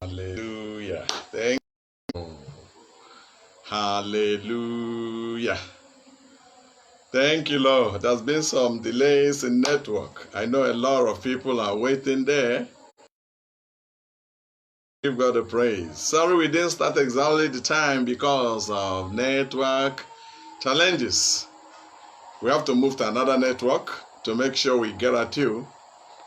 Hallelujah. Thank you. Hallelujah. Thank you, Lord. There's been some delays in network. I know a lot of people are waiting there. Give God the praise. Sorry we didn't start exactly the time because of network challenges. We have to move to another network to make sure we get at you.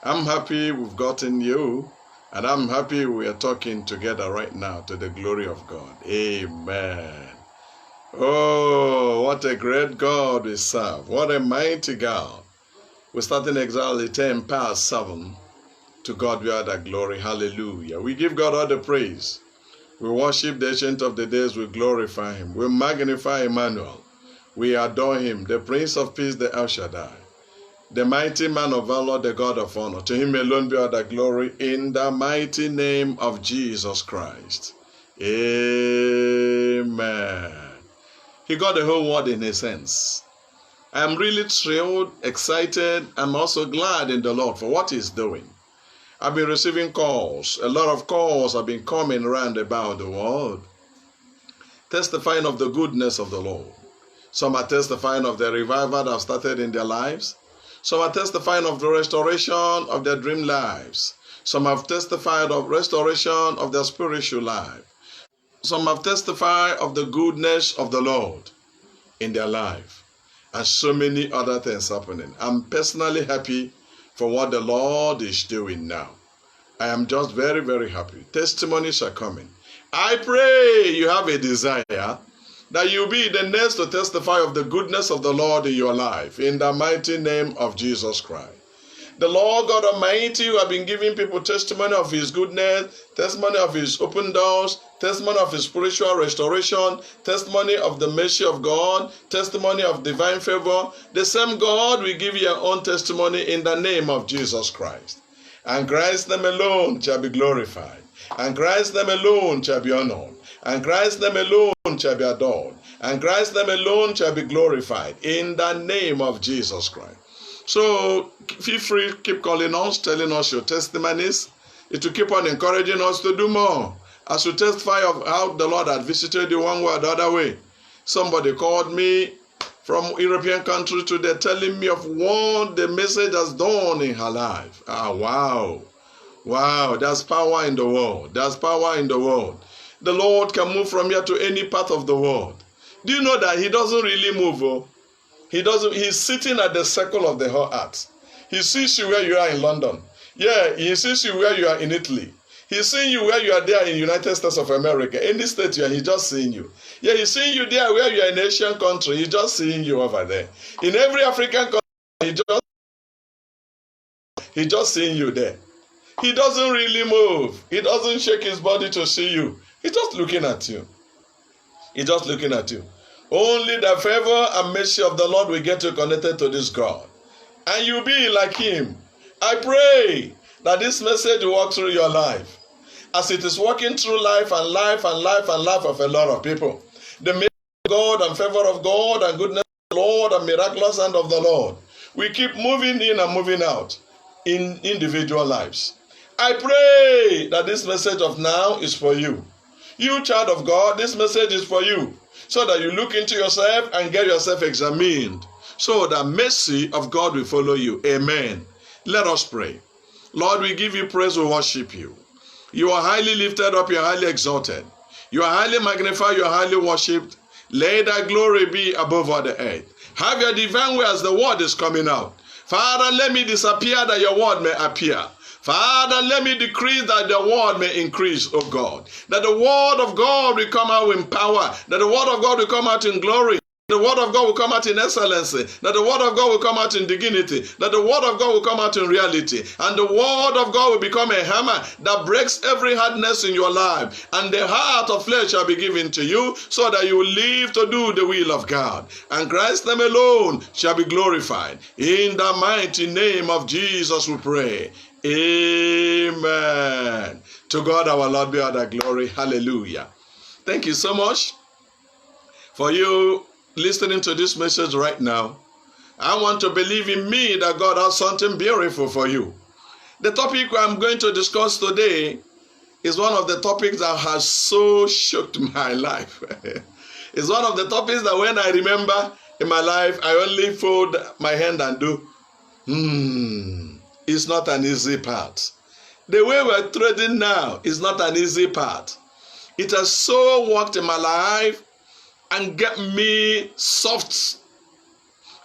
I'm happy we've gotten you, and I'm happy we are talking together right now to the glory of God. Amen. Oh, what a great God we serve. What a mighty God. We're starting exactly 10 past 7. To God be all the glory. Hallelujah. We give God all the praise. We worship the Ancient of the Days. We glorify Him. We magnify Emmanuel. We adore Him, the Prince of Peace, the El Shaddai, the mighty man of valor, the God of honor. To Him alone be all the glory in the mighty name of Jesus Christ. Amen. He got the whole world in a sense. I'm really thrilled, excited. I'm also glad in the Lord for what He's doing. I've been receiving calls. A lot of calls have been coming around about the world, testifying of the goodness of the Lord. Some are testifying of the revival that have started in their lives. Some are testifying of the restoration of their dream lives. Some have testified of restoration of their spiritual life. Some have testified of the goodness of the Lord in their life. And so many other things happening. I'm personally happy for what the Lord is doing now. I am just very, very happy. Testimonies are coming. I pray you have a desire that you be the next to testify of the goodness of the Lord in your life, in the mighty name of Jesus Christ. The Lord God Almighty, who have been giving people testimony of His goodness, testimony of His open doors, testimony of His spiritual restoration, testimony of the mercy of God, testimony of divine favor. The same God will give you your own testimony in the name of Jesus Christ. And Christ's name alone shall be glorified. And Christ's name alone shall be honored. And Christ's name alone shall be adored. And Christ's name alone shall be glorified in the name of Jesus Christ. So feel free, keep calling us, telling us your testimonies. It will keep on encouraging us to do more. As you testify of how the Lord had visited you one way or the other way. Somebody called me from European country today telling me of what the message has done in her life. Wow. Wow, there's power in the world. There's power in the world. The Lord can move from here to any part of the world. Do you know that He doesn't really move? Oh? He's sitting at the circle of the whole earth. He sees you where you are in London. Yeah, He sees you where you are in Italy. He's seeing you where you are there in the United States of America. Any state you are, He's just seeing you. Yeah, He's seeing you there where you are in an Asian country. He's just seeing you over there. In every African country, He's just seeing you there. He doesn't really move. He doesn't shake His body to see you. He's just looking at you. He's just looking at you. Only the favor and mercy of the Lord will get you connected to this God. And you'll be like Him. I pray that this message will walk through your life. As it is walking through life and life and life and life of a lot of people. The mercy of God and favor of God and goodness of the Lord and miraculous hand of the Lord. We keep moving in and moving out in individual lives. I pray that this message of now is for you. You child of God, this message is for you. So that you look into yourself and get yourself examined. So that mercy of God will follow you. Amen. Let us pray. Lord, we give you praise, we worship you. You are highly lifted up, you are highly exalted. You are highly magnified, you are highly worshipped. Let thy glory be above all the earth. Have your divine way as the word is coming out. Father, let me disappear that your word may appear. Father, let me decrease that the word may increase, O God. That the word of God will come out in power. That the word of God will come out in glory. The word of God will come out in excellency. That the word of God will come out in dignity. That the word of God will come out in reality. And the word of God will become a hammer that breaks every hardness in your life. And the heart of flesh shall be given to you so that you will live to do the will of God. And Christ's name alone shall be glorified. In the mighty name of Jesus we pray. Amen. To God our Lord be all the glory. Hallelujah. Thank you so much for you listening to this message right now. I want to believe in me that God has something beautiful for you. The topic I'm going to discuss today is one of the topics that has so shocked my life. It's one of the topics that when I remember in my life, I only fold my hand and do, it's not an easy part. The way we're trading now is not an easy part. It has so worked in my life and get me soft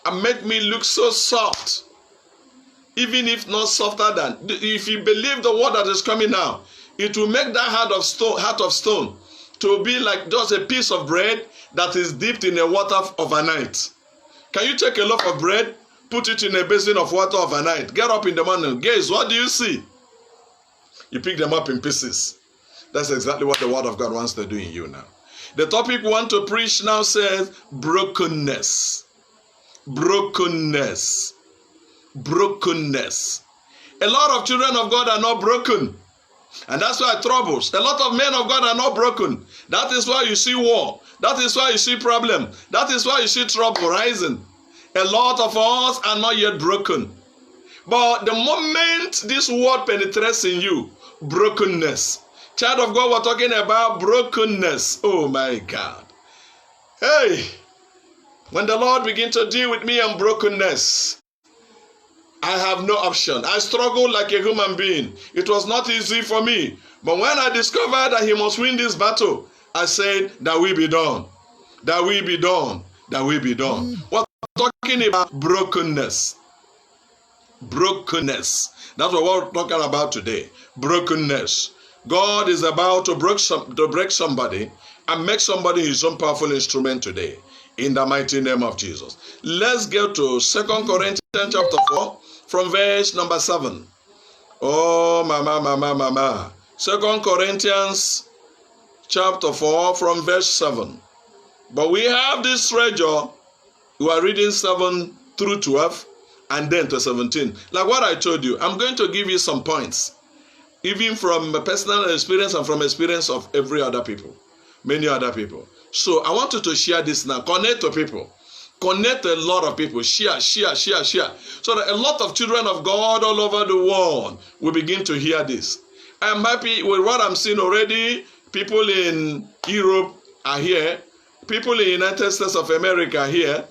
and make me look so soft. Even if not softer than, if you believe the word that is coming now, it will make that heart of stone to be like just a piece of bread that is dipped in the water overnight. Can you take a loaf of bread, put it in a basin of water overnight, get up in the morning, gaze, what do you see? You pick them up in pieces. That's exactly what the word of God wants to do in you now. The topic we want to preach now says brokenness. Brokenness. Brokenness. A lot of children of God are not broken. And that's why troubles. A lot of men of God are not broken. That is why you see war. That is why you see problem. That is why you see trouble rising. A lot of us are not yet broken. But the moment this word penetrates in you, brokenness. Child of God, we're talking about brokenness. Oh my God. Hey, when the Lord began to deal with me on brokenness, I have no option. I struggled like a human being. It was not easy for me. But when I discovered that he must win this battle, I said, that will be done. That will be done. That will be done. We're talking about brokenness. Brokenness. That's what we're talking about today. Brokenness. God is about to break somebody and make somebody his own powerful instrument today. In the mighty name of Jesus. Let's go to 2 Corinthians chapter 4 from verse number 7. Oh, mama. 2 Corinthians chapter 4 from verse 7. But we have this treasure. We are reading 7 through 12 and then to 17. Like what I told you, I'm going to give you some points. Even from personal experience and from experience of every other people. Many other people. So I want you to share this now. Connect to people. Connect a lot of people. Share. So that a lot of children of God all over the world will begin to hear this. I'm happy with what I'm seeing already. People in Europe are here. People in the United States of America are here.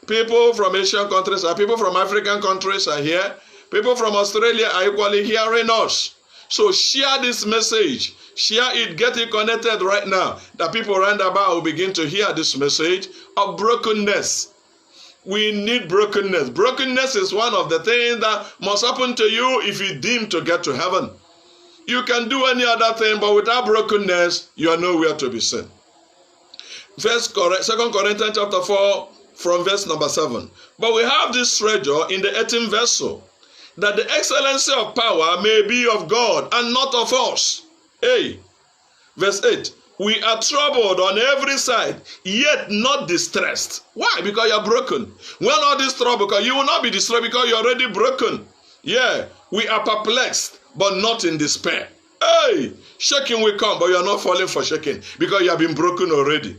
People from Asian countries are people from African countries are here. People from Australia are equally hearing us. So share this message. Share it. Get it connected right now. That people round about will begin to hear this message of brokenness. We need brokenness. Brokenness is one of the things that must happen to you if you deem to get to heaven. You can do any other thing, but without brokenness, you are nowhere to be seen. 2 Corinthians chapter 4 from verse number 7. But we have this treasure in the earthen vessel, that the excellency of power may be of God and not of us. Hey, verse 8. We are troubled on every side, yet not distressed. Why? Because you are broken. When all this trouble, because you will not be distressed because you are already broken. Yeah, we are perplexed, but not in despair. Hey, shaking will come, but you are not falling for shaking because you have been broken already.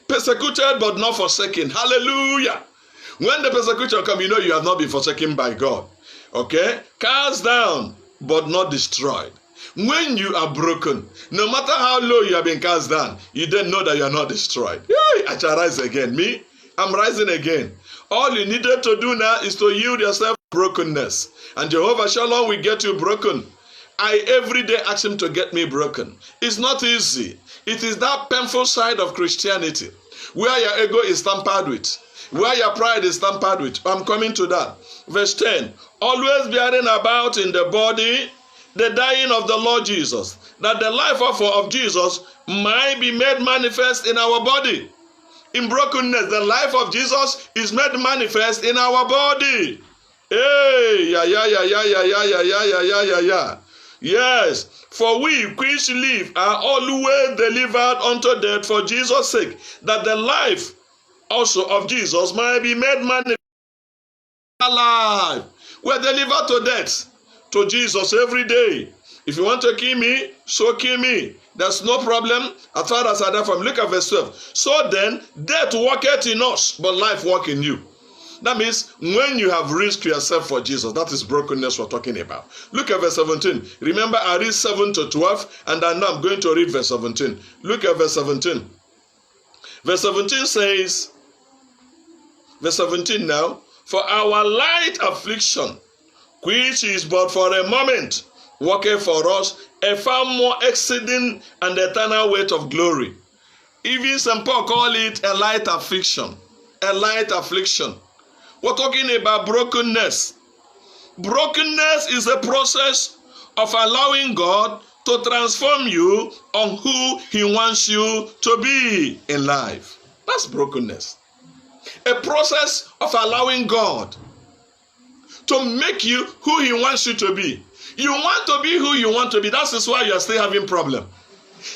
Persecuted, but not forsaken. Hallelujah. When the persecution comes, you know you have not been forsaken by God. Okay? Cast down, but not destroyed. When you are broken, no matter how low you have been cast down, you then know that you are not destroyed. Yay, I shall rise again. Me, I'm rising again. All you needed to do now is to yield yourself to brokenness. And Jehovah Shalom will get you broken. I every day ask him to get me broken. It's not easy. It is that painful side of Christianity where your ego is tampered with, where your pride is tampered with. I'm coming to that. Verse 10. Always bearing about in the body the dying of the Lord Jesus, that the life of Jesus might be made manifest in our body. In brokenness, the life of Jesus is made manifest in our body. Hey, yeah. Yes, for we which live are always delivered unto death for Jesus' sake, that the life also of Jesus might be made manifest alive. We're delivered to death to Jesus every day. If you want to kill me, so kill me. There's no problem as far as I die from. Look at verse 12. So then, death worketh in us, but life work in you. That means when you have risked yourself for Jesus, that is brokenness we're talking about. Look at verse 17. Remember, I read 7 to 12, and then now I'm going to read verse 17. Look at verse 17. Verse 17 says, verse 17 now, for our light affliction, which is but for a moment, worketh for us a far more exceeding and eternal weight of glory. Even St. Paul called it a light affliction. A light affliction. We're talking about brokenness. Brokenness is a process of allowing God to transform you on who He wants you to be in life. That's brokenness. A process of allowing God to make you who He wants you to be. You want to be who you want to be. That is why you are still having problem.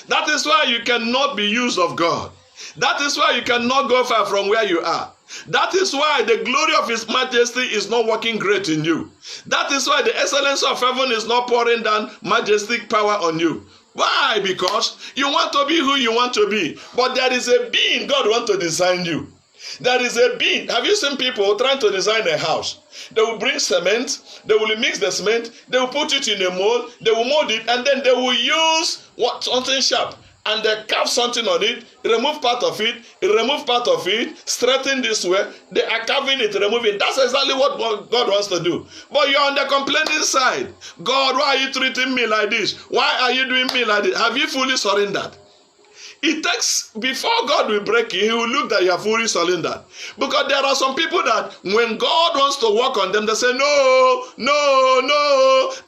That is why you cannot be used of God. That is why you cannot go far from where you are. That is why the glory of His majesty is not working great in you. That is why the excellence of heaven is not pouring down majestic power on you. Why? Because you want to be who you want to be. But there is a being God wants to design you. There is a being. Have you seen people trying to design a house? They will bring cement, they will mix the cement, they will put it in a mold, they will mold it, and then they will use something sharp, and they carve something on it, remove part of it, straighten this way, they are carving it, removing. That's exactly what God wants to do. But you're on the complaining side. God, why are you treating me like this? Why are you doing me like this? Have you fully surrendered? It takes, before God will break you, He will look that you are fully surrendered. Because there are some people that when God wants to work on them, they say, no,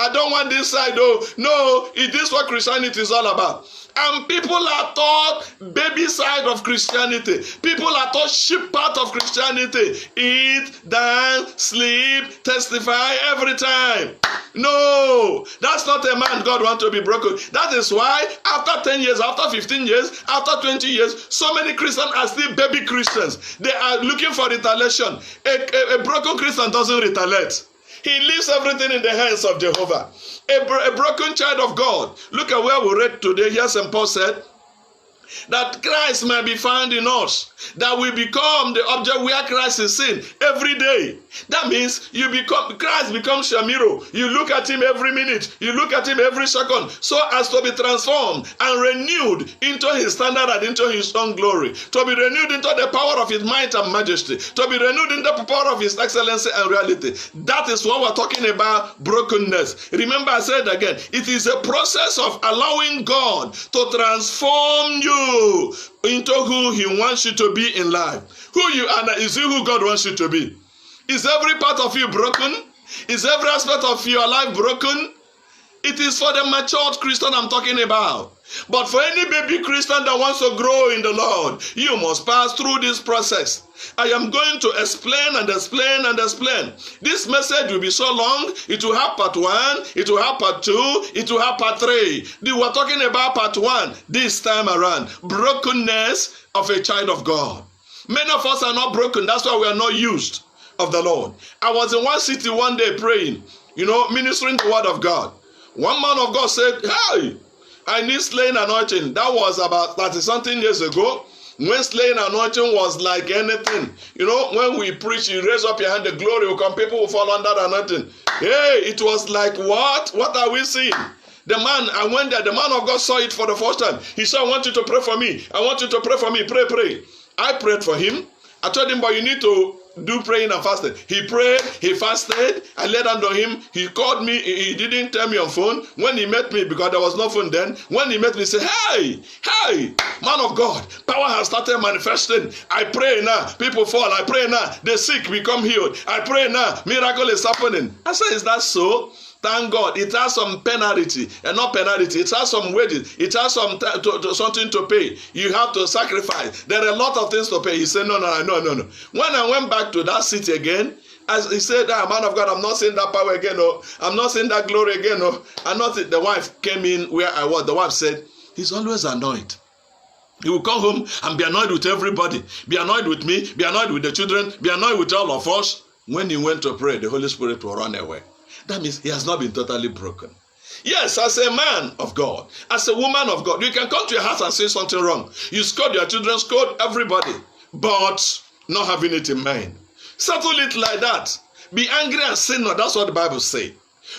I don't want this side, no, it is what Christianity is all about. And people are taught baby side of Christianity. People are taught sheep part of Christianity. Eat, dance, sleep, testify every time. No, that's not a man God wants to be broken. That is why after 10 years, after 15 years, after 20 years, so many Christians are still baby Christians. They are looking for retaliation. A broken Christian doesn't retaliate. He leaves everything in the hands of Jehovah. A broken child of God. Look at where we read today. Here St. Paul said, that Christ may be found in us, that we become the object where Christ is seen every day. That means Christ becomes Shamiro. You look at Him every minute, you look at Him every second, so as to be transformed and renewed into His standard and into His own glory, to be renewed into the power of His might and majesty, to be renewed into the power of His excellency and reality. That is what we're talking about, brokenness. Remember, I said again, it is a process of allowing God to transform you into who He wants you to be in life. Who you are now, is who God wants you to be. Is every part of you broken? Is every aspect of your life broken? It is for the matured Christian I'm talking about. But for any baby Christian that wants to grow in the Lord, you must pass through this process. I am going to explain and explain and explain. This message will be so long. It will have part 1, it will have part 2, it will have part 3. We were talking about part 1 this time around. Brokenness of a child of God. Many of us are not broken. That's why we are not used of the Lord. I was in one city one day praying, ministering the word of God. One man of God said, hey, I need slaying anointing. That was about 30-something years ago. When slaying anointing was like anything. When we preach, you raise up your hand, the glory will come, people will fall under the anointing. Hey, it was like, what? What are we seeing? I went there, the man of God saw it for the first time. He said, I want you to pray for me. I want you to pray for me. Pray. I prayed for him. I told him, but you need to do praying and fasting. He prayed, he fasted, I laid hand on him. He called me, he didn't tell me on phone. When he met me, because there was no phone then, when he met me, he said, hey, man of God, power has started manifesting. I pray now, people fall. I pray now, the sick become healed. I pray now, miracle is happening. I said, is that so? Thank God. It has some penalty, and not penalty. It has some wages. It has some something to pay. You have to sacrifice. There are a lot of things to pay. He said, no. When I went back to that city again, as he said, man of God, I'm not seeing that power again. No, I'm not seeing that glory again. No, I'm not. The wife came in where I was. The wife said, he's always annoyed. He will come home and be annoyed with everybody. Be annoyed with me. Be annoyed with the children. Be annoyed with all of us. When he went to pray, the Holy Spirit will run away. That means he has not been totally broken. Yes, as a man of God, as a woman of God, you can come to your house and say something wrong. You scold your children, scold everybody, but not having it in mind. Settle it like that. Be angry and sin not. That's what the Bible says.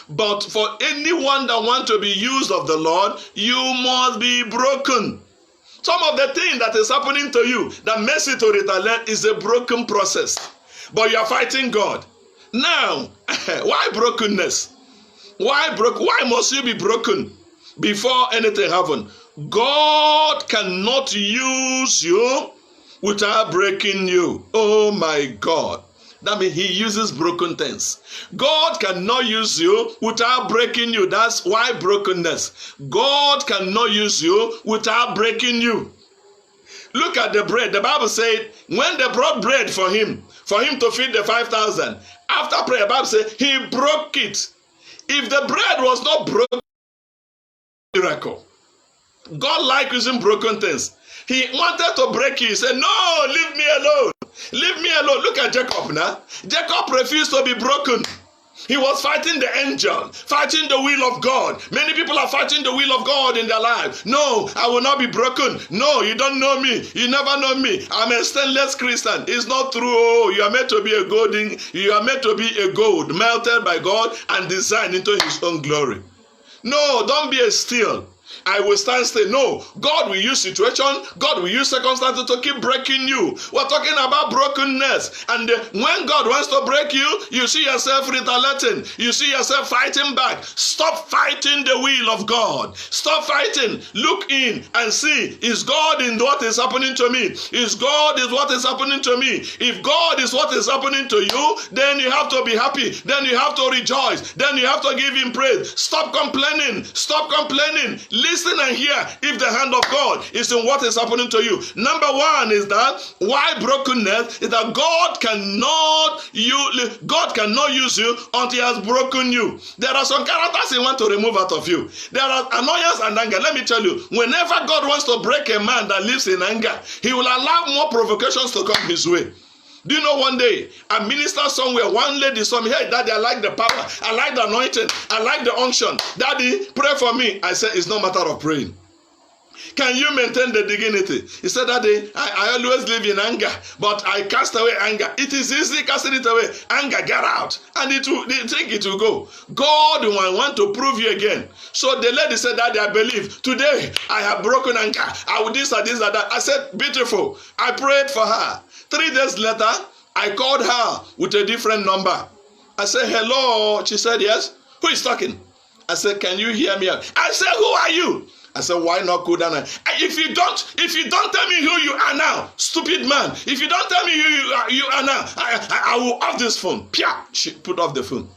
But for anyone that wants to be used of the Lord, you must be broken. Some of the things that is happening to you that makes it to retaliate is a broken process. But you are fighting God. Now, why brokenness? Why must you be broken before anything happens? God cannot use you without breaking you. Oh my God. That means he uses broken things. God cannot use you without breaking you. That's why brokenness. God cannot use you without breaking you. Look at the bread. The Bible said when they brought bread for him to feed the 5,000, after prayer, the Bible said he broke it. If the bread was not broken, miracle. God likes using broken things. He wanted to break you. He said, no, leave me alone. Leave me alone. Look at Jacob now. Jacob refused to be broken. He was fighting the angel, fighting the will of God. Many people are fighting the will of God in their life. No, I will not be broken. No, you don't know me. You never know me. I'm a stainless Christian. It's not true. Oh, you are meant to be a golden. You are meant to be a gold melted by God and designed into his own glory. No, don't be a steel. I will stand still. No, God will use situation, God will use circumstances to keep breaking you. We're talking about brokenness. And when God wants to break you, you see yourself retaliating. You see yourself fighting back. Stop fighting the will of God. Stop fighting. Look in and see, is God in what is happening to me? Is God is what is happening to me? If God is what is happening to you, then you have to be happy. Then you have to rejoice. Then you have to give him praise. Stop complaining. Stop complaining. Listen and hear if the hand of God is in what is happening to you. Number one is that why brokenness is that God cannot use you until he has broken you. There are some characters he wants to remove out of you. There are annoyance and anger. Let me tell you, whenever God wants to break a man that lives in anger, he will allow more provocations to come his way. Do you know one day I ministered somewhere, one lady saw me, hey daddy, I like the power, I like the anointing, I like the unction. Daddy, pray for me. I said, it's no matter of praying. Can you maintain the dignity? He said, daddy, I always live in anger, but I cast away anger. It is easy casting it away. Anger, get out. And they think it will go. God will want to prove you again. So the lady said, daddy, I believe. Today, I have broken anger. I will this or this or that. I said, beautiful. I prayed for her. 3 days later, I called her with a different number. I said, hello. She said, yes. Who is talking? I said, can you hear me out? I said, who are you? I said, why not go down? If you don't tell me who you are now, stupid man. If you don't tell me who you are now, I will off this phone. Pia! She put off the phone.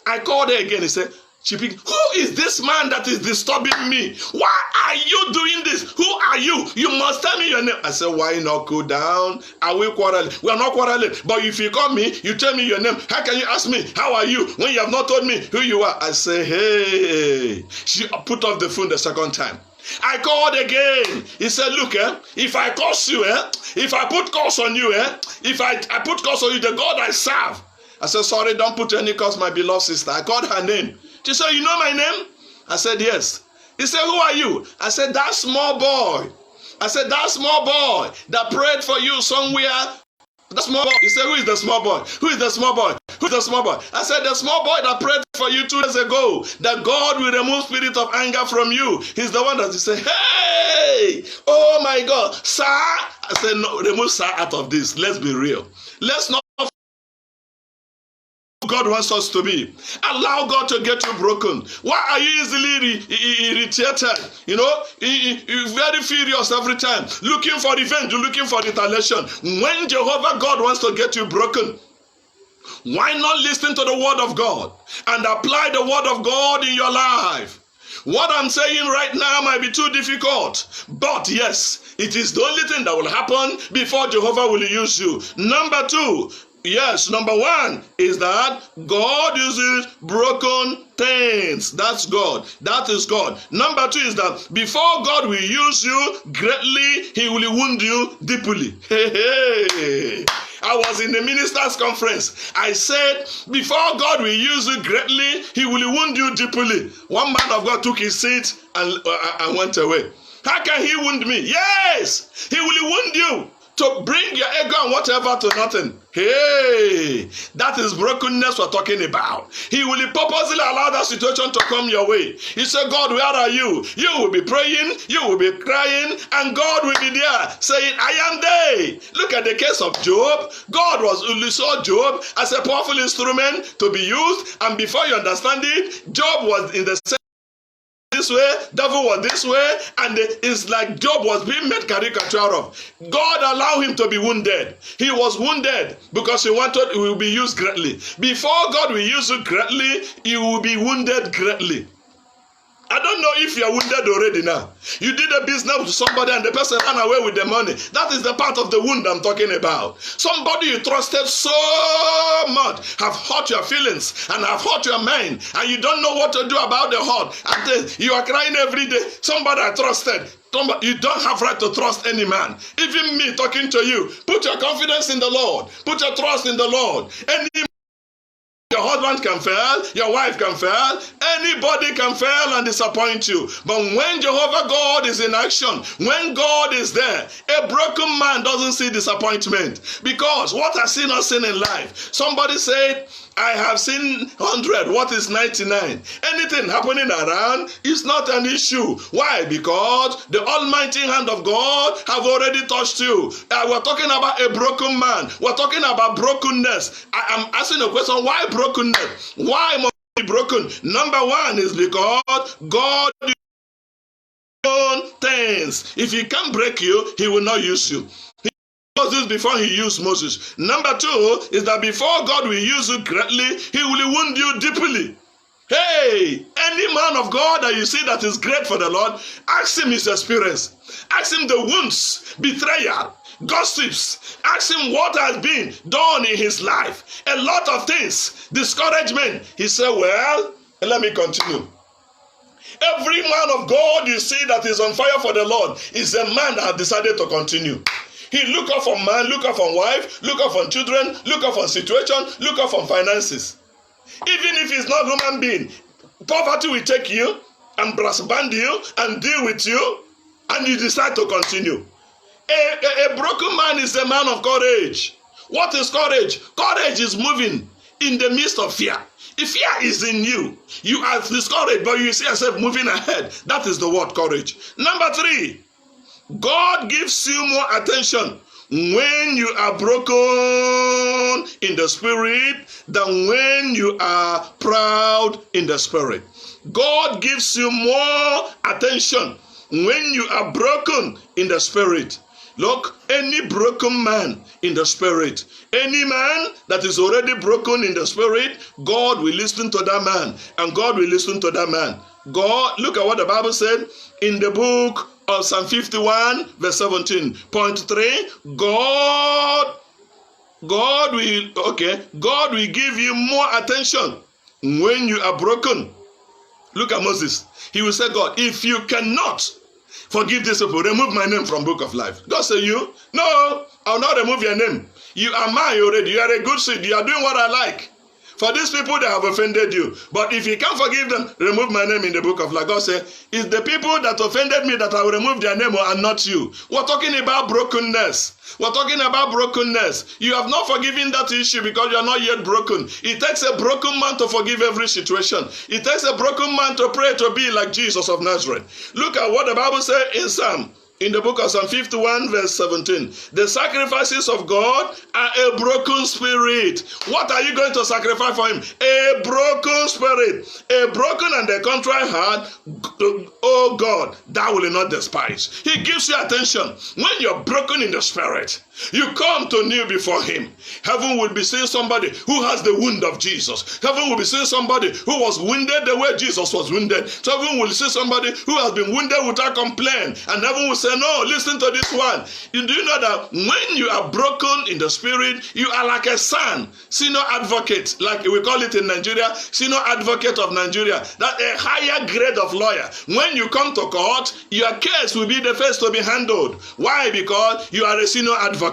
I called her again. He said, she picked, who is this man that is disturbing me? Why are you doing this? Who are you? You must tell me your name. I said, why not go down? Are we quarreling? We are not quarreling. But if you call me, you tell me your name. How can you ask me, how are you, when you have not told me who you are? I say, hey. She put off the phone the second time. I called again. He said, look, if I curse you, if I put curse on you, if I put curse on you, the God I serve. I said, sorry, don't put any curse, my beloved sister. I called her name. She said, you know my name? I said, yes. He said, who are you? I said, that small boy. I said, that small boy that prayed for you somewhere. The small boy. He said, who is the small boy? Who is the small boy? Who is the small boy? I said, the small boy that prayed for you 2 days ago, that God will remove spirit of anger from you. He's the one that he said, hey, oh my God, sir. I said, no, remove sir out of this. Let's be real. Let's not God wants us to be. Allow God to get you broken. Why are you easily irritated? You know, you're very furious every time. Looking for revenge, looking for retaliation. When Jehovah God wants to get you broken, why not listen to the word of God and apply the word of God in your life? What I'm saying right now might be too difficult, but yes, it is the only thing that will happen before Jehovah will use you. Number two, yes, number one is that God uses broken things. That's God. That is God. Number two is that before God will use you greatly, he will wound you deeply. Hey. I was in the ministers' conference. I said, before God will use you greatly, he will wound you deeply. One man of God took his seat and went away. How can he wound me? Yes, he will wound you to bring your ego and whatever to nothing. Hey, that is brokenness we're talking about. He will purposely allow that situation to come your way. He said, God, where are you? You will be praying, you will be crying, and God will be there saying, I am there. Look at the case of Job. God saw Job as a powerful instrument to be used, and before you understand it, Job was in the same this way, devil was this way, and it's like Job was being made caricature of. God allowed him to be wounded. He was wounded because he wanted he will be used greatly. Before God will use you greatly, you will be wounded greatly. I don't know if you're wounded already now. You did a business with somebody and the person ran away with the money. That is the part of the wound I'm talking about. Somebody you trusted so much have hurt your feelings and have hurt your mind, and you don't know what to do about the hurt. And then you are crying every day. Somebody I trusted. You don't have right to trust any man. Even me talking to you. Put your confidence in the Lord. Put your trust in the Lord. Your husband can fail, your wife can fail, anybody can fail and disappoint you. But when Jehovah God is in action, when God is there, a broken man doesn't see disappointment. Because what has he not seen in life? Somebody said, I have seen 100. What is 99? Anything happening around is not an issue. Why? Because the almighty hand of God have already touched you. We're talking about a broken man. We're talking about brokenness. I am asking a question. Why brokenness? Why must be broken? Number one is because God things. If he can't break you, he will not use you. This before he used Moses. Number two is that before God will use you greatly, he will wound you deeply. Hey, any man of God that you see that is great for the Lord, ask him his experience. Ask him the wounds, betrayal, gossips. Ask him what has been done in his life. A lot of things, discouragement. He said, well, let me continue. Every man of God you see that is on fire for the Lord is a man that has decided to continue. He look up for man, look up for wife, look up for children, look up for situation, look up for finances. Even if he's not a human being, poverty will take you and brass band you and deal with you, and you decide to continue. A broken man is a man of courage. What is courage? Courage is moving in the midst of fear. If fear is in you, you are discouraged, but you see yourself moving ahead. That is the word courage. Number three, God gives you more attention when you are broken in the spirit than when you are proud in the spirit. God gives you more attention when you are broken in the spirit. Look, any broken man in the spirit, any man that is already broken in the spirit, God will listen to that man, and God will listen to that man. God, look at what the Bible said in the book of Psalm 51, verse 17. Point 3, God will give you more attention when you are broken. Look at Moses. He will say, God, if you cannot forgive this people, remove my name from book of life. God said, you? No, I'll not remove your name. You are mine already. You are a good seed. You are doing what I like. For these people, they have offended you. But if you can't forgive them, remove my name in the book of life. God said, it's the people that offended me that I will remove their name and not you. We're talking about brokenness. We're talking about brokenness. You have not forgiven that issue because you are not yet broken. It takes a broken man to forgive every situation. It takes a broken man to pray to be like Jesus of Nazareth. Look at what the Bible says in the book of Psalm 51, verse 17. The sacrifices of God are a broken spirit. What are you going to sacrifice for him? A broken spirit. A broken and a contrite heart, oh God, thou will not despise. He gives you attention. When you're broken in the spirit, you come to kneel before him. Heaven will be seeing somebody who has the wound of Jesus. Heaven will be seeing somebody who was wounded the way Jesus was wounded. So heaven will see somebody who has been wounded without complaint. And heaven will say, no, listen to this one. Do you know that when you are broken in the spirit, you are like a son, senior advocate, like we call it in Nigeria, senior advocate of Nigeria, that a higher grade of lawyer. When you come to court, your case will be the first to be handled. Why? Because you are a senior advocate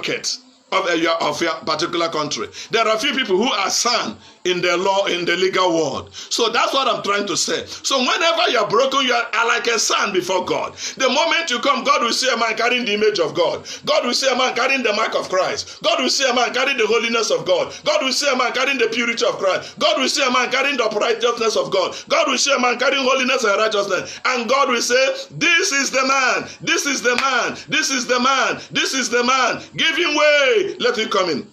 of your particular country. There are few people who are son in the law, in the legal world. So that's what I'm trying to say. So whenever you're broken, you are like a son before God. The moment you come, God will see a man carrying the image of God. God will see a man carrying the mark of Christ. God will see a man carrying the holiness of God. God will see a man carrying the purity of Christ. God will see a man carrying the righteousness of God. God will see a man carrying holiness and righteousness. And God will say, this is the man. This is the man. This is the man. This is the man. Give him way. Let him come in.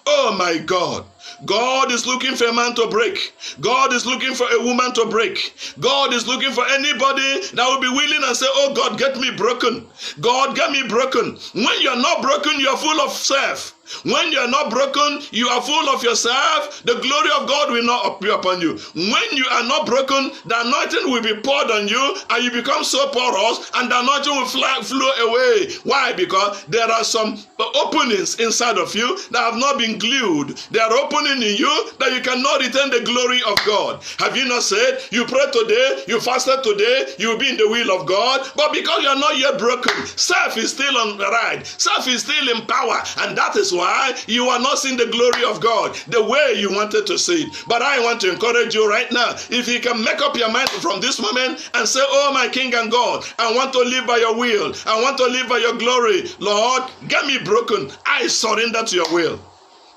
Oh my God. God is looking for a man to break. God is looking for a woman to break. God is looking for anybody that will be willing and say, oh God, get me broken. God, get me broken. When you're not broken, you're full of self. When you are not broken, you are full of yourself. The glory of God will not appear upon you. When you are not broken, the anointing will be poured on you, and you become so porous, and the anointing will flow away. Why? Because there are some openings inside of you that have not been glued. They are opening in you that you cannot retain the glory of God. Have you not said, you prayed today, you fasted today, you will be in the will of God, but because you are not yet broken, self is still on the ride, self is still in power, and that is why you are not seeing the glory of God the way you wanted to see it. But I want to encourage you right now, if you can make up your mind from this moment and say, oh my King and God, I want to live by your will, I want to live by your glory, Lord, get me broken, I surrender to your will.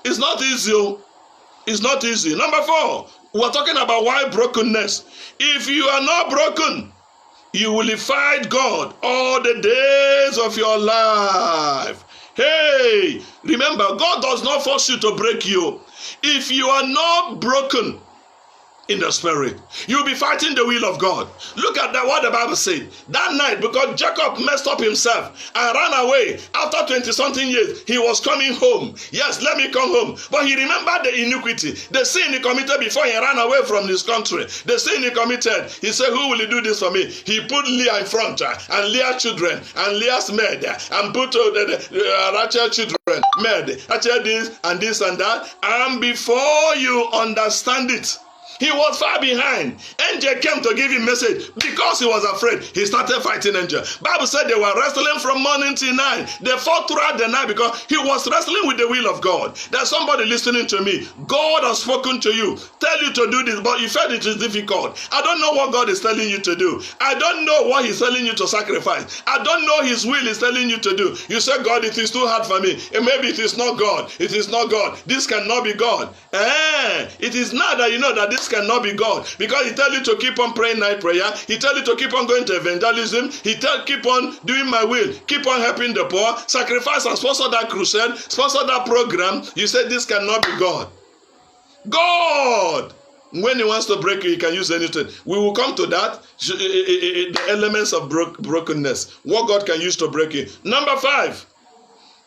It's not easy. It's not easy. Number 4, we're talking about why brokenness. If you are not broken, you will fight God all the days of your life. Hey, remember, God does not force you to break you. If you are not broken in the spirit, you'll be fighting the will of God. Look at that, what the Bible said. That night, because Jacob messed up himself and ran away after 20-something years, he was coming home. Yes, let me come home. But he remembered the iniquity, the sin he committed before he ran away from his country. The sin he committed. He said, who will do this for me? He put Leah in front, and Leah's children, and Leah's maid, and put Rachel's children, maid, Rachel this and this and that. And before you understand it, he was far behind. Angel came to give him message. Because he was afraid, he started fighting angel. Bible said they were wrestling from morning till night. They fought throughout the night because he was wrestling with the will of God. There's somebody listening to me. God has spoken to you, tell you to do this, but you felt it is difficult. I don't know what God is telling you to do. I don't know what he's telling you to sacrifice. I don't know his will is telling you to do. You say, God, it is too hard for me. And maybe it is not God. It is not God. This cannot be God. It is not that you know that this cannot be God, because he tell you to keep on praying night prayer, he tell you to keep on going to evangelism, he tell keep on doing my will, keep on helping the poor, sacrifice and sponsor that crusade, sponsor that program. You say this cannot be God. God, when he wants to break you, he can use anything. We will come to that, the elements of brokenness, what God can use to break you. Number 5,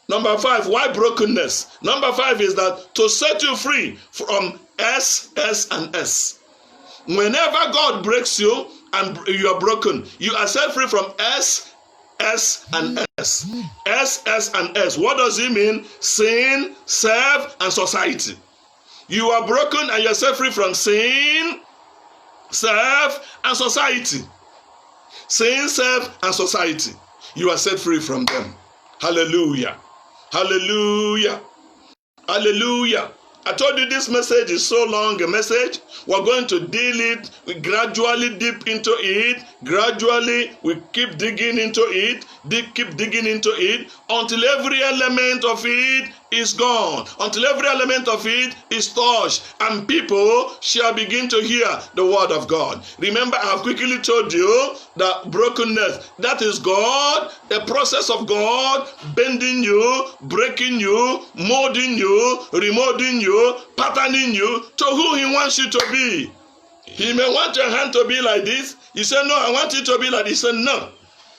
why brokenness? Number 5 is that to set you free from S, and S. Whenever God breaks you and you are broken, you are set free from S, and S. S, and S. What does it mean? Sin, self, and society. You are broken and you are set free from sin, self, and society. Sin, self, and society. You are set free from them. Hallelujah. Hallelujah. Hallelujah. I told you this message is so long a message. We're going to deal it. We gradually dip into it. Gradually, we keep digging into it. Keep digging into it until every element of it is gone. Until every element of it is touched. And people shall begin to hear the word of God. Remember, I have quickly told you that brokenness, that is God, the process of God bending you, breaking you, molding you, remolding you, patterning you to who he wants you to be. He may want your hand to be like this. You say, no, I want you to be like this. He said, no.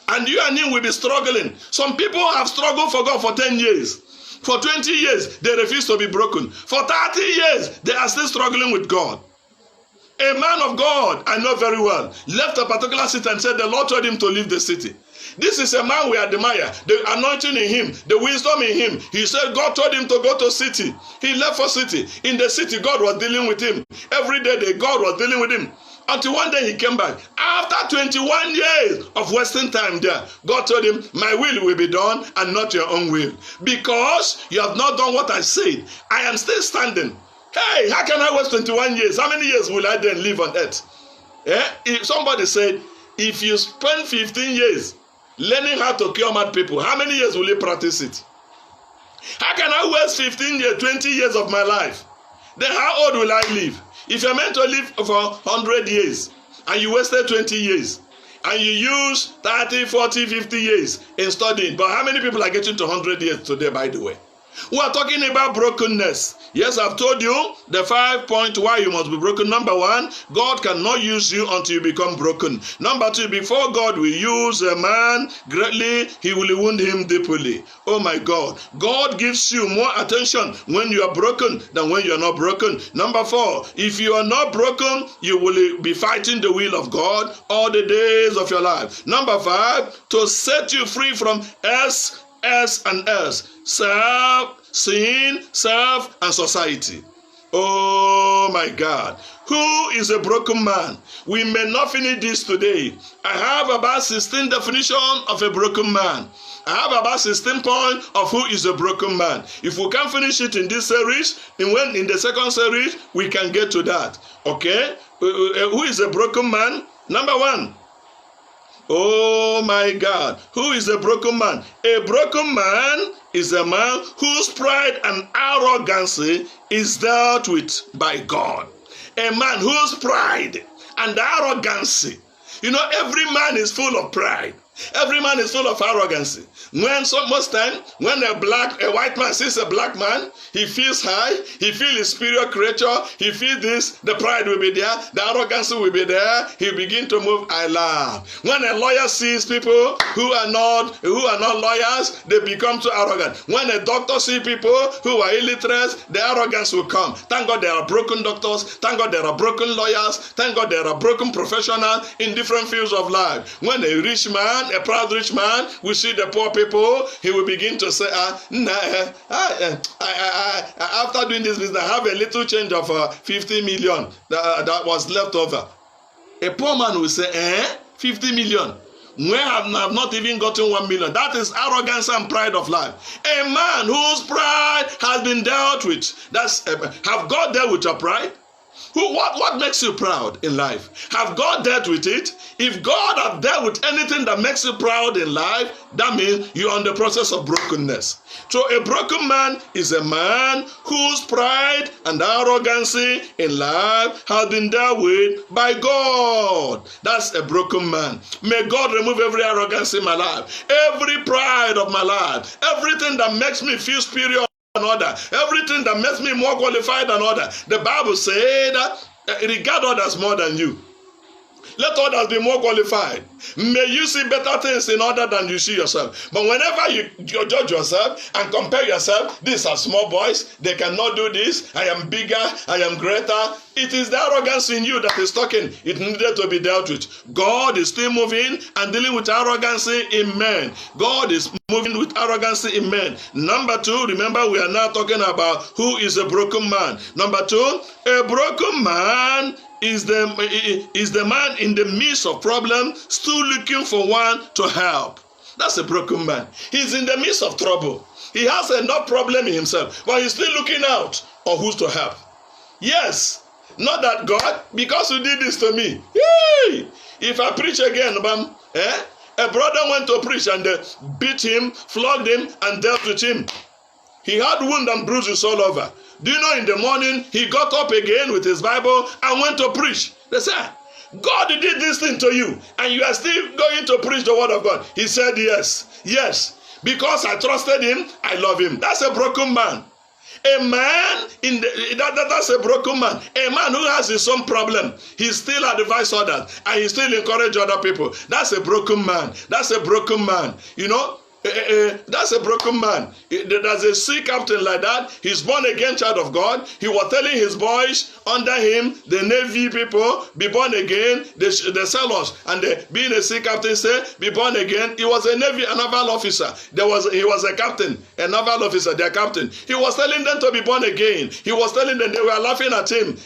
And you and him will be struggling. Some people have struggled for God for 10 years. For 20 years, they refuse to be broken. For 30 years, they are still struggling with God. A man of God, I know very well, left a particular city and said the Lord told him to leave the city. This is a man we admire, the anointing in him, the wisdom in him. He said God told him to go to city. He left for city. In the city, God was dealing with him. Every day, God was dealing with him. Until one day he came back. After 21 years of wasting time there, God told him, my will be done and not your own will. Because you have not done what I said, I am still standing. Hey, how can I waste 21 years? How many years will I then live on earth? If somebody said, if you spend 15 years learning how to cure mad people, how many years will you practice it? How can I waste 15 years, 20 years of my life? Then how old will I live? If you're meant to live for 100 years and you wasted 20 years and you use 30, 40, 50 years in studying, but how many people are getting to 100 years today, by the way? We are talking about brokenness. Yes, I've told you the 5 points why you must be broken. Number 1, God cannot use you until you become broken. Number 2, before God will use a man greatly, he will wound him deeply. Oh my God. God gives you more attention when you are broken than when you are not broken. Number 4, if you are not broken, you will be fighting the will of God all the days of your life. Number 5, to set you free from S and S. Self, sin, self, and society. Oh my God. Who is a broken man? We may not finish this today. I have about 16 definitions of a broken man. I have about 16 points of who is a broken man. If we can't finish it in this series, in the second series, we can get to that. Okay? Who is a broken man? Number 1. Oh my God. Who is a broken man? A broken man is a man whose pride and arrogancy is dealt with by God. A man whose pride and arrogancy. You know, every man is full of pride. Every man is full of arrogancy. Most time, when a white man sees a black man, he feels high, he feels his superior creature, he feels this, the pride will be there, the arrogance will be there, he begin to move, I laugh. When a lawyer sees people who are not lawyers, they become too arrogant. When a doctor sees people who are illiterate, the arrogance will come. Thank God there are broken doctors, thank God there are broken lawyers, thank God there are broken professionals in different fields of life. When a rich man, a proud rich man, will see the poor people, he will begin to say, after doing this business, I have a little change of 50 million that was left over. A poor man will say, 50 million? Where I have not even gotten 1 million. That is arrogance and pride of life. A man whose pride has been dealt with. Have God dealt with your pride? What makes you proud in life? Have God dealt with it? If God have dealt with anything that makes you proud in life, that means you are in the process of brokenness. So a broken man is a man whose pride and arrogancy in life has been dealt with by God. That's a broken man. May God remove every arrogance in my life, every pride of my life, everything that makes me feel superior another, everything that makes me more qualified than other. The Bible said, regard others more than you. Let others be more qualified. May you see better things in order than you see yourself. But whenever you judge yourself and compare yourself, these are small boys, they cannot do this, I am bigger, I am greater. It is the arrogance in you that is talking. It needed to be dealt with. God is still moving and dealing with arrogancy in men. God is moving with arrogancy in men. Number 2, remember we are now talking about who is a broken man. Number 2, a broken man is the man in the midst of problems still looking for one to help. That's a broken man. He's in the midst of trouble. He has enough problem in himself, but he's still looking out on who's to help. Yes, not that God, because you did this to me. Yay! If I preach again, a brother went to preach and they beat him, flogged him, and dealt with him. He had wounds and bruises all over. Do you know in the morning he got up again with his Bible and went to preach? They said, God did this thing to you and you are still going to preach the word of God. He said, yes, because I trusted him, I love him. That's a broken man. A man, that's a broken man. A man who has his own problem, he still advise others and he still encourage other people. That's a broken man. That's a broken man. You know, that's a broken man. There's a sea captain like that. He's born again child of God. He was telling his boys under him, the Navy people, be born again. The sailors and being a sea captain say, be born again. He was a naval officer. He was a captain, a naval officer, their captain. He was telling them to be born again. He was telling them, they were laughing at him.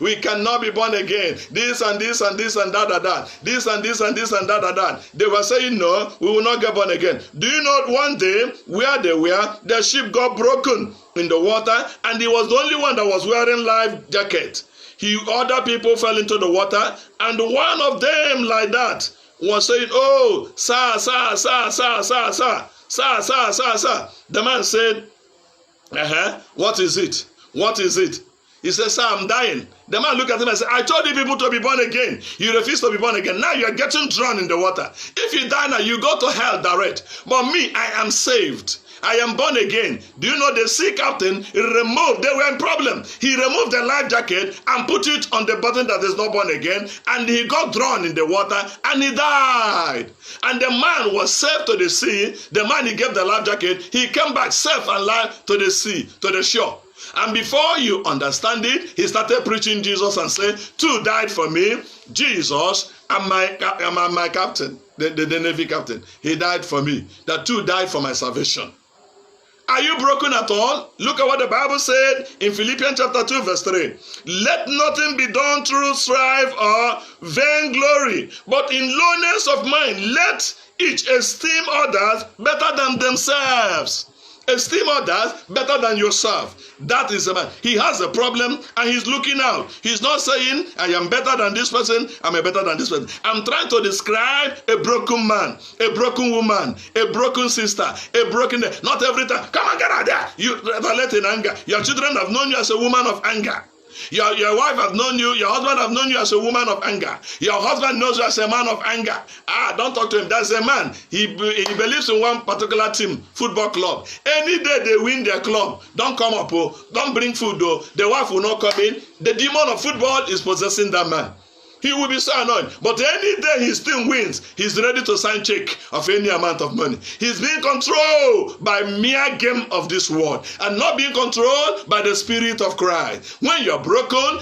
We cannot be born again. This and this and this and that. This and this and this and that. They were saying, no, we will not get born again. Do you know one day where they were, the ship got broken in the water, and he was the only one that was wearing life jacket. Other people fell into the water, and one of them like that was saying, oh, sir, sir, sir, sir, sir, sir, sir, sir, sir, sir. The man said, what is it? What is it? He said, sir, I'm dying. The man looked at him and said, I told you people to be born again. You refuse to be born again. Now you are getting drowned in the water. If you die now, you go to hell direct. But me, I am saved. I am born again. Do you know the sea captain removed, they were in problem. He removed the life jacket and put it on the button that is not born again, and he got drawn in the water and he died. And the man was saved to the sea. The man he gave the life jacket, he came back safe and alive to the sea, to the shore. And before you understand it, he started preaching Jesus and said, two died for me, Jesus and my captain, the Navy captain. He died for me. The two died for my salvation. Are you broken at all? Look at what the Bible said in Philippians chapter 2 verse 3. Let nothing be done through strife or vainglory, but in lowliness of mind, let each esteem others better than themselves. Esteem others better than yourself. That is a man. He has a problem and he's looking out. He's not saying, I am better than this person, I'm better than this person. I'm trying to describe a broken man, a broken woman, a broken sister, a broken... Not every time. Come on, get out there. You let in anger. Your children have known you as a woman of anger. Your wife has known you, your husband have known you as a woman of anger. Your husband knows you as a man of anger. Don't talk to him. That's a man. He believes in one particular team, football club. Any day they win their club, don't come up, don't bring food, though. The wife will not come in. The demon of football is possessing that man. He will be so annoyed. But any day he still wins, he's ready to sign check of any amount of money. He's being controlled by mere game of this world and not being controlled by the Spirit of Christ. When you're broken,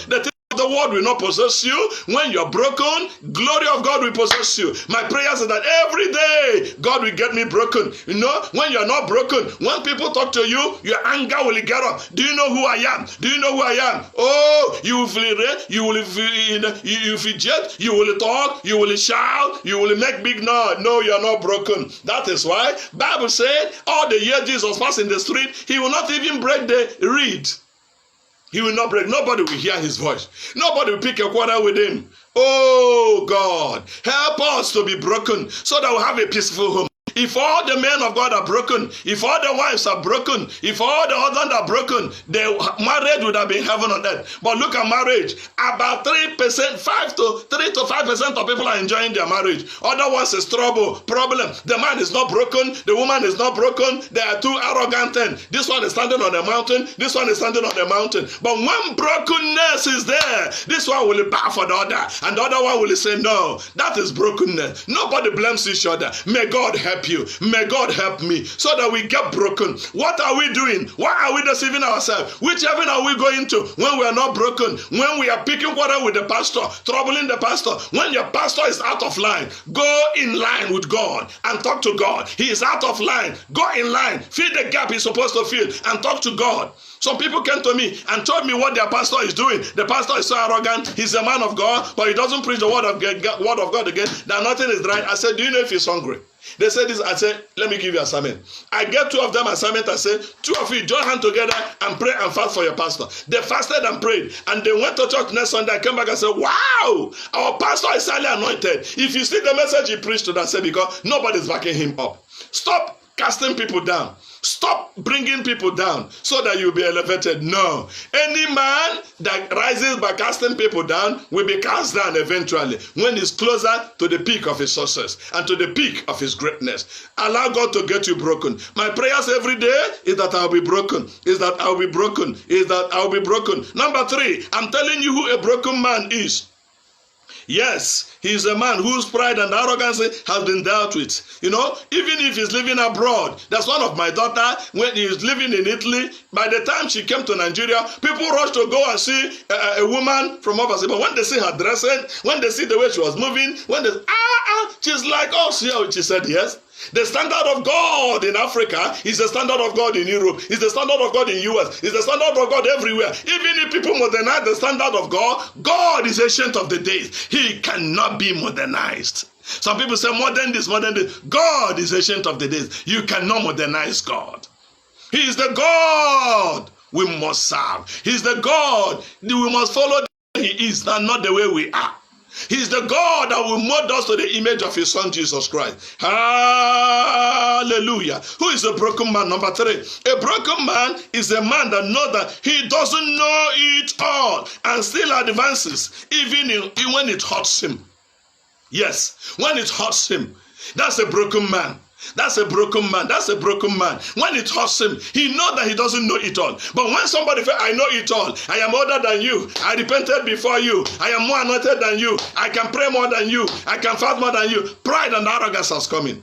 the world will not possess you. When you're broken, glory of God will possess you. My prayer is that every day God will get me broken. You know, when you're not broken, when people talk to you, your anger will get up. Do you know who I am? Do you know who I am? Oh, you will feel red, you will fidget, you will talk, you will shout, you will make big noise. No, you're not broken. That is why Bible said all the years Jesus passed in the street, he will not even break the reed. He will not break. Nobody will hear his voice. Nobody will pick a quarrel with him. Oh God, help us to be broken so that we'll have a peaceful home. If all the men of God are broken, if all the wives are broken, if all the husbands are broken, the marriage would have been heaven on earth. But look at marriage. About 3%, 3 to 5% of people are enjoying their marriage. Other ones is trouble, problem. The man is not broken, the woman is not broken. They are too arrogant. This one is standing on a mountain, this one is standing on a mountain. But when brokenness is there, this one will bow for the other, and the other one will say, no, that is brokenness. Nobody blames each other. May God help you. May God help me so that we get broken. What are we doing? Why are we deceiving ourselves? Which heaven are we going to when we are not broken? When we are picking quarrel with the pastor, troubling the pastor. When your pastor is out of line, go in line with God and talk to God. He is out of line. Go in line. Fill the gap he's supposed to fill and talk to God. Some people came to me and told me what their pastor is doing. The pastor is so arrogant. He's a man of God, but he doesn't preach the word of God again. That nothing is right. I said, do you know if he's hungry? They said this. I said, let me give you an assignment. I gave 2 of them assignment. I said, 2 of you join hands together and pray and fast for your pastor. They fasted and prayed, and they went to church next Sunday. I came back and said, wow, our pastor is highly anointed. If you see the message he preached to that, say, because nobody's backing him up. Stop casting people down. Stop bringing people down so that you'll be elevated. No. Any man that rises by casting people down will be cast down eventually when he's closer to the peak of his success and to the peak of his greatness. Allow God to get you broken. My prayers every day is that I'll be broken. Is that I'll be broken. Is that I'll be broken. Number 3, I'm telling you who a broken man is. Yes, he is a man whose pride and arrogance has been dealt with. You know, even if he's living abroad. That's one of my daughter, when he is living in Italy, by the time she came to Nigeria, people rushed to go and see a woman from overseas. But when they see her dressing, when they see the way she was moving, when they, she's like, oh, she said, yes. The standard of God in Africa is the standard of God in Europe, is the standard of God in US, is the standard of God everywhere. Even if people modernize the standard of God, God is ancient of the days. He cannot be modernized. Some people say modern this, modern this. God is ancient of the days. You cannot modernize God. He is the God we must serve. He is the God we must follow. He is not the way we are. He is the God that will mold us to the image of his son Jesus Christ. Hallelujah. Who is a broken man? Number 3. A broken man is a man that knows that he doesn't know it all and still advances even when it hurts him. Yes, when it hurts him. That's a broken man. That's a broken man. That's a broken man. When it hurts him, he knows that he doesn't know it all. But when somebody says, I know it all, I am older than you, I repented before you, I am more anointed than you, I can pray more than you, I can fast more than you, pride and arrogance has come in.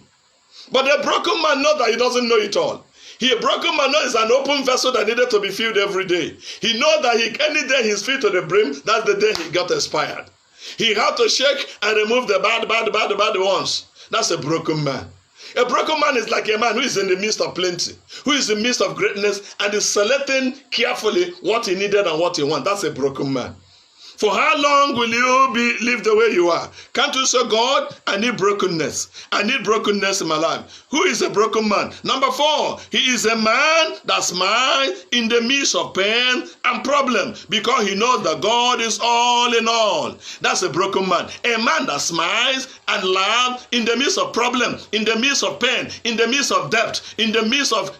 But the broken man knows that he doesn't know it all. A broken man knows an open vessel that needed to be filled every day. He knows that any day he's filled to the brim, that's the day he got expired. He had to shake and remove the bad ones. That's a broken man. A broken man is like a man who is in the midst of plenty, who is in the midst of greatness, and is selecting carefully what he needed and what he wants. That's a broken man. For how long will you live the way you are? Can't you say, God, I need brokenness. I need brokenness in my life. Who is a broken man? Number 4, he is a man that smiles in the midst of pain and problem because he knows that God is all in all. That's a broken man. A man that smiles and laughs in the midst of problem, in the midst of pain, in the midst of debt, in the midst of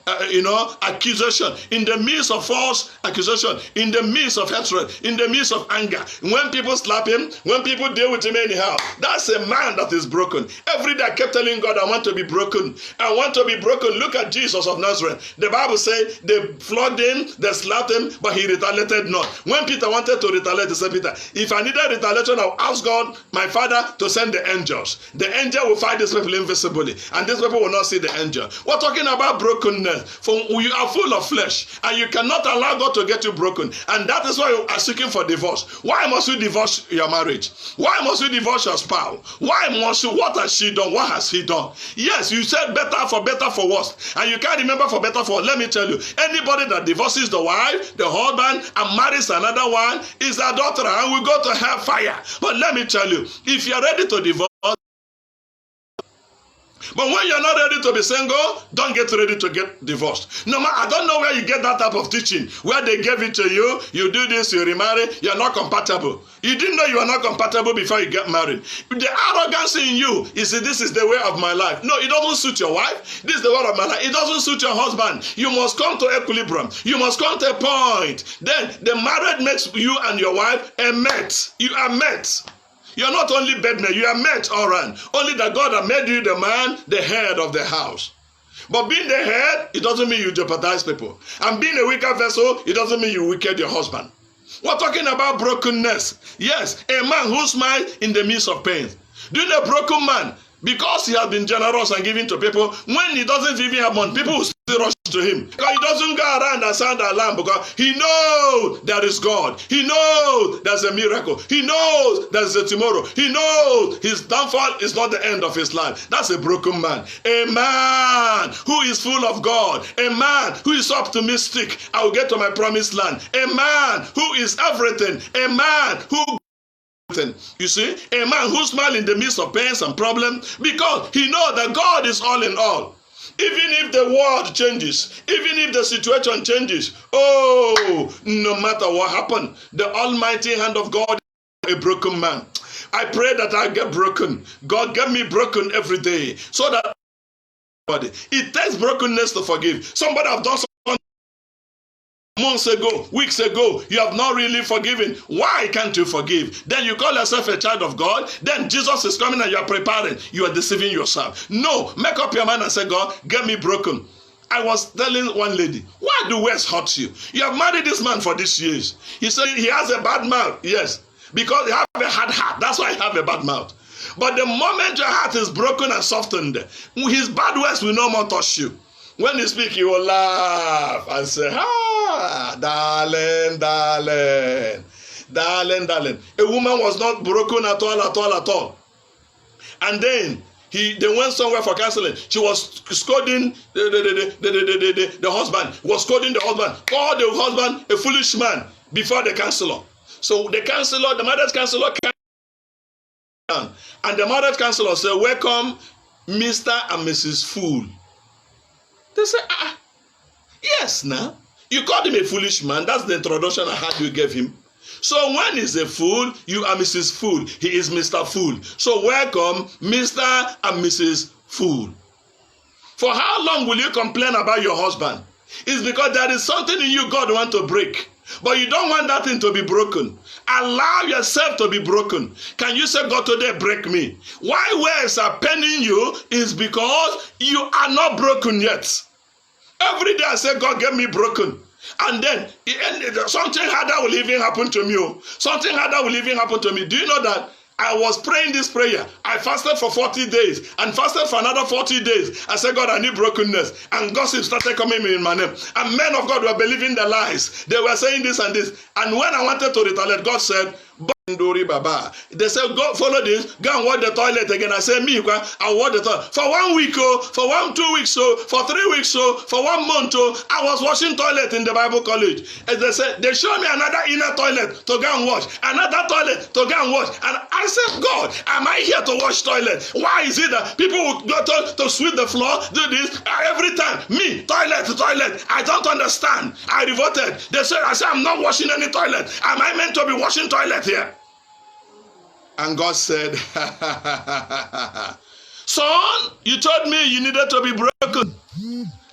accusation, in the midst of false accusation, in the midst of hatred, in the midst of anger. When people slap him, when people deal with him anyhow, that's a man that is broken. Every day I kept telling God, I want to be broken. I want to be broken. Look at Jesus of Nazareth. The Bible says they flogged him, they slapped him, but he retaliated not. When Peter wanted to retaliate, he said, Peter, if I needed retaliation, I'll ask God, my Father, to send the angels. The angel will fight these people invisibly, and these people will not see the angel. We're talking about brokenness. For you are full of flesh, and you cannot allow God to get you broken. And that is why you are seeking for divorce. Why must you divorce your marriage? Why must you divorce your spouse? Why must you? What has she done? What has he done? Yes, you said better for worse, and you can't remember for better for worse. Let me tell you, anybody that divorces the wife, the husband, and marries another one is an adulterer and will go to hellfire. But let me tell you, if you're ready to divorce, but when you're not ready to be single, don't get ready to get divorced. No matter, I don't know where you get that type of teaching, where they gave it to you, you do this, you remarry, you're not compatible. You didn't know you were not compatible before you get married. The arrogance in you is that this is the way of my life. No, it doesn't suit your wife. This is the way of my life. It doesn't suit your husband. You must come to equilibrium. You must come to a point. Then the marriage makes you and your wife a mate. You are mates. You're not only bedmate, you are met all around. Only that God has made you the man, the head of the house. But being the head, it doesn't mean you jeopardize people. And being a weaker vessel, it doesn't mean you wicked your husband. We're talking about brokenness. Yes, a man who smiles in the midst of pain. Do you know a broken man? Because he has been generous and giving to people, when he doesn't even have money, people will still rush to him. Because he doesn't go around and sound alarm because he knows there is God. He knows there's a miracle. He knows there's a tomorrow. He knows his downfall is not the end of his life. That's a broken man. A man who is full of God. A man who is optimistic. I will get to my promised land. A man who is everything. A man who you see, a man who smiles in the midst of pains and problems because he knows that God is all in all. Even if the world changes, even if the situation changes, oh, no matter what happened, the almighty hand of God is a broken man. I pray that I get broken. God, get me broken every day so that it takes brokenness to forgive. Somebody have done something months ago, weeks ago, you have not really forgiven. Why can't you forgive? Then you call yourself a child of God. Then Jesus is coming and you are preparing. You are deceiving yourself. No, make up your mind and say, God, get me broken. I was telling one lady, why do words hurt you? You have married this man for these years. He said he has a bad mouth. Yes, because you have a hard heart. That's why I have a bad mouth. But the moment your heart is broken and softened, his bad words will no more touch you. When you speak, you will laugh and say, darling, darling, darling, darling. A woman was not broken at all. And then they went somewhere for counseling. She was scolding the husband. Was scolding the husband. Called the husband a foolish man before the counselor. So the marriage counselor down. And the marriage counselor said, welcome, Mr. and Mrs. Fool. They said, yes, now. You called him a foolish man. That's the introduction I had you gave him. So when he's a fool, you are Mrs. Fool. He is Mr. Fool. So welcome, Mr. and Mrs. Fool. For how long will you complain about your husband? It's because there is something in you God wants to break. But you don't want that thing to be broken. Allow yourself to be broken. Can you say, God, today break me? Why words are paining you is because you are not broken yet. Every day I say, God, get me broken. And then something harder will even happen to me. Something harder will even happen to me. Do you know that? I was praying this prayer. I fasted for 40 days and fasted for another 40 days. I said, God, I need brokenness. And gossip started coming in my name. And men of God were believing the lies. They were saying this and this. And when I wanted to retaliate, God said, they said, go follow this, go and wash the toilet again. I said, me, I'll wash the toilet. For 1 week, for 2 weeks, for 3 weeks, for 1 month, I was washing toilet in the Bible college. And they said, they showed me another inner toilet to go and wash, another toilet to go and wash. And I said, God, am I here to wash toilet? Why is it that people will go to sweep the floor, do this, every time? Me, toilet. I don't understand. I revolted. They said, I said, I'm not washing any toilet. Am I meant to be washing toilet here? And God said, son, you told me you needed to be broken.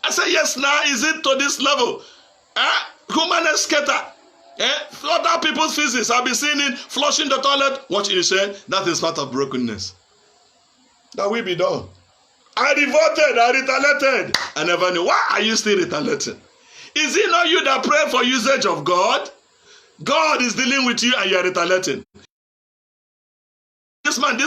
I said, yes, now is it to this level? Human skater. Other people's physics. I'll be seeing it, flushing the toilet. What you said, that is part of brokenness. That will be done. I revolted, I retaliated. I never knew. Why are you still retaliating? Is it not you that pray for usage of God? God is dealing with you and you are retaliating. This man.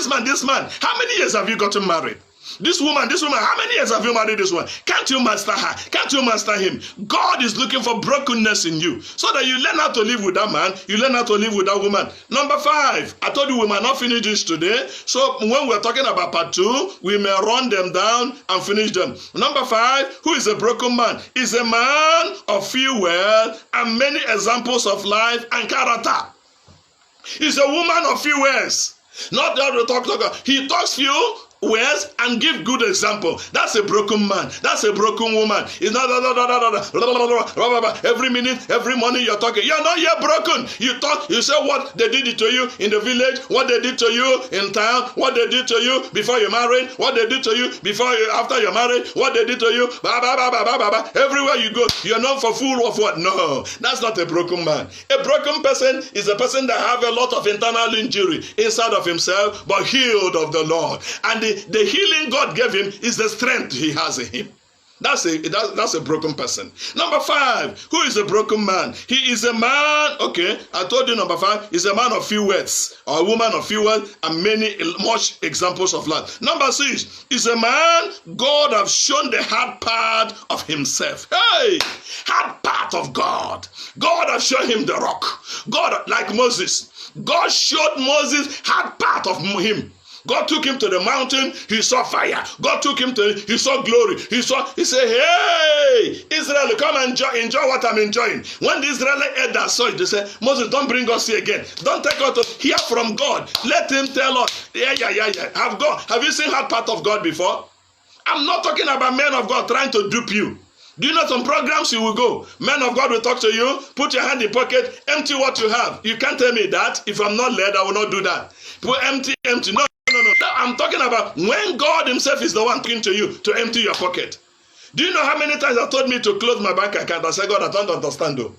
How many years have you gotten married? This woman, how many years have you married this one? Can't you master her? Can't you master him? God is looking for brokenness in you so that you learn how to live with that man. You learn how to live with that woman. Number 5, I told you we might not finish this today. So when we're talking about part 2, we may run them down and finish them. Number 5, who is a broken man? Is a man of few words and many examples of life and character. Is a woman of few words. Not that we talk. He talks few words and give good example. That's a broken man. That's a broken woman. It's not every minute, every morning you're talking. You're not yet broken. You talk. You say what they did to you in the village, what they did to you in town, what they did to you before you married, what they did to you after you're married, what they did to you. Everywhere you go, you're known for fool of what? No, that's not a broken man. A broken person is a person that have a lot of internal injury inside of himself, but healed of the Lord. And the healing God gave him is the strength he has in him. That's a broken person. Number 5, who is a broken man? He is a man, okay, I told you number 5, is a man of few words, or a woman of few words, and much examples of life. Number 6, is a man God have shown the hard part of himself. Hey, hard part of God. God have shown him the rock. God, like Moses, God showed Moses hard part of him. God took him to the mountain, he saw fire. God took him he saw glory. He said, hey, Israel, come and enjoy what I'm enjoying. When the Israeli elders saw it, they said, Moses, don't bring us here again. Don't take us to hear from God. Let him tell us. Yeah. Have you seen that part of God before? I'm not talking about men of God trying to dupe you. Do you know some programs you will go? Men of God will talk to you, put your hand in pocket, empty what you have. You can't tell me that. If I'm not led, I will not do that. Put empty. No. I'm talking about when God himself is the one talking to you to empty your pocket. Do you know how many times I told me to close my bank account? I said, God, I don't understand though.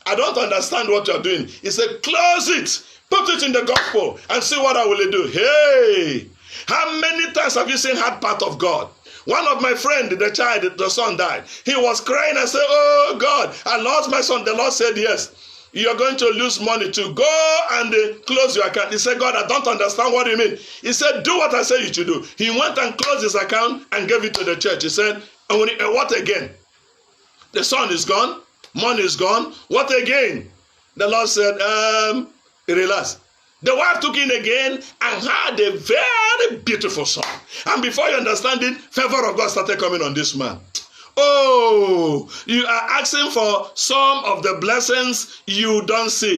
I don't understand what you're doing. He said, close it. Put it in the gospel and see what I will do. Hey, how many times have you seen hard part of God? One of my friends, the son died. He was crying. I said, oh God, I lost my son. The Lord said, yes. You're going to lose money to go and close your account. He said, God, I don't understand what you mean. He said, do what I say you should do. He went and closed his account and gave it to the church. He said, what again? The son is gone. Money is gone. What again? The Lord said, relax. The wife took in again and had a very beautiful son. And before you understand it, favor of God started coming on this man. Oh, you are asking for some of the blessings you don't see.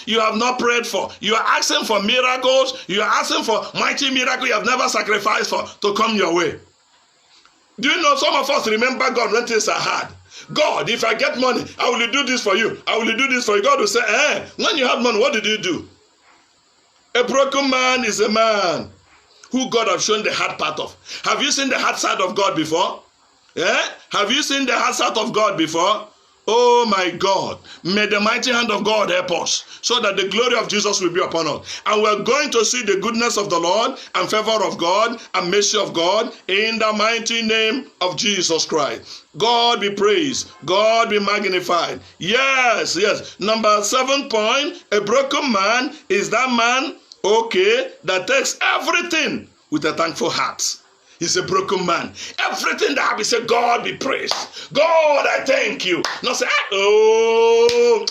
you have not prayed for. You are asking for miracles. You are asking for mighty miracles you have never sacrificed for to come your way. Do you know some of us remember God when things are hard? God, if I get money, I will do this for you. I will do this for you. God will say, when you have money, what did you do? A broken man is a man who God has shown the hard part of. Have you seen the hard side of God before? Have you seen the hard side of God before? Oh my God, may the mighty hand of God help us so that the glory of Jesus will be upon us. And we're going to see the goodness of the Lord and favor of God and mercy of God in the mighty name of Jesus Christ. God be praised. God be magnified. Yes, yes. Number 7 point, a broken man is that man, that takes everything with a thankful heart. He's a broken man. Everything that happens, say, God be praised. God, I thank you. Not say, oh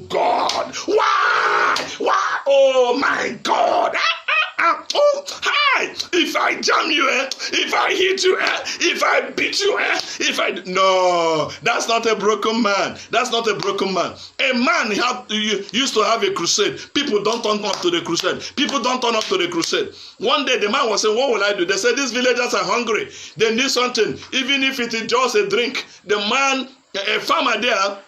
God. Why? Oh my God. If I jam you, if I hit you, if I beat you, no, that's not a broken man. That's not a broken man. A man used to have a crusade. People don't turn up to the crusade. People don't turn up to the crusade. One day the man was saying, what will I do? They said, these villagers are hungry. They need something. Even if it is just a drink. The man, a farmer there,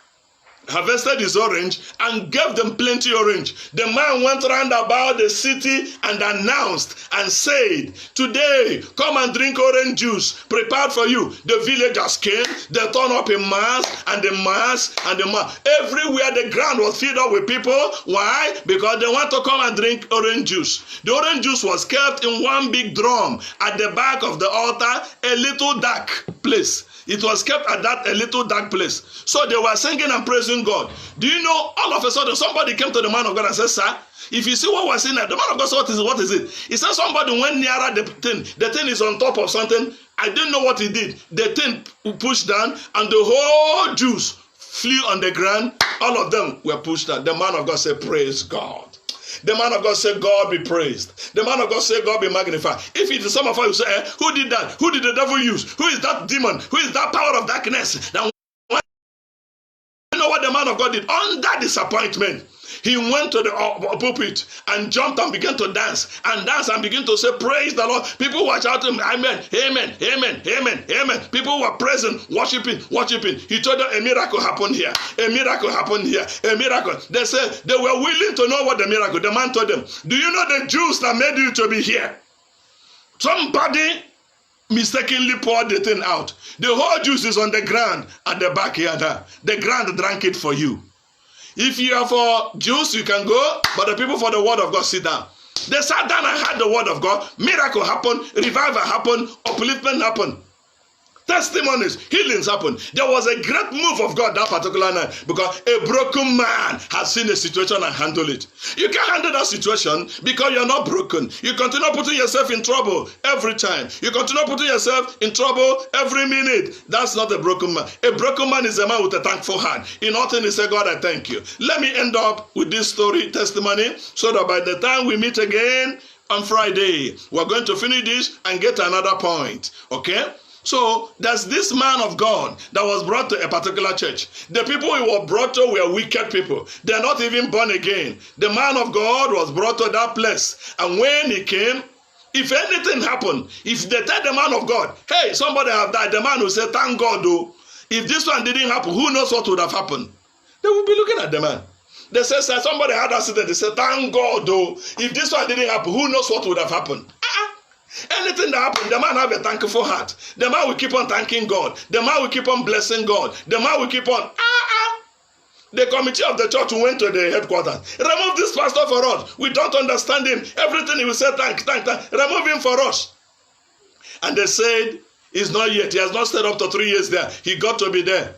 harvested his orange and gave them plenty orange. The man went round about the city and announced and said, today come and drink orange juice prepared for you. The villagers came, they turned up in mass and the mass and the mass. Everywhere the ground was filled up with people. Why? Because they want to come and drink orange juice. The orange juice was kept in one big drum at the back of the altar, a little dark place. It was kept at that a little dark place. So they were singing and praising God. Do you know, all of a sudden somebody came to the man of God and said, sir, if you see what we're seeing, the man of God said, what is it? He said somebody went nearer the thing. The thing is on top of something. I didn't know what he did. The thing pushed down and the whole juice flew on the ground. All of them were pushed down. The man of God said, praise God. The man of God said, God be praised. The man of God said, God be magnified. If it is some of us who say, who did that? Who did the devil use? Who is that demon? Who is that power of darkness? Now, you know what the man of God did? Under disappointment, he went to the pulpit and jumped and began to dance and began to say, praise the Lord. People were shouting, amen, amen, amen, amen, amen. People were praising, worshiping. He told them, a miracle happened here. A miracle happened here. A miracle. They said they were willing to know what the miracle. The man told them, do you know the juice that made you to be here? Somebody mistakenly poured the thing out. The whole juice is on the ground at the back here. The ground drank it for you. If you are for Jews, you can go, but the people for the word of God sit down. They sat down and heard the word of God. Miracle happened, revival happened, upliftment happened. Testimonies, healings happened. There was a great move of God that particular night because a broken man has seen a situation and handled it. You can't handle that situation because you're not broken. You continue putting yourself in trouble every time. You continue putting yourself in trouble every minute. That's not a broken man. A broken man is a man with a thankful heart. In all things, he said, God, I thank you. Let me end up with this story, testimony, so that by the time we meet again on Friday, we're going to finish this and get to another point. Okay? So there's this man of God that was brought to a particular church. The people he was brought to were wicked people. They're not even born again. The man of God was brought to that place. And when he came, if anything happened, if they tell the man of God, hey, somebody have died, the man will say, thank God though. If this one didn't happen, who knows what would have happened? They will be looking at the man. They say, sir, somebody had an accident. They say, thank God though. If this one didn't happen, who knows what would have happened? Anything that happens, the man have a thankful heart. The man will keep on thanking God. The man will keep on blessing God. The man will keep on. The committee of the church went to the headquarters. Remove this pastor for us. We don't understand him. Everything he will say, thank. Remove him for us. And they said, he's not yet. He has not stayed up to 3 years there. He got to be there.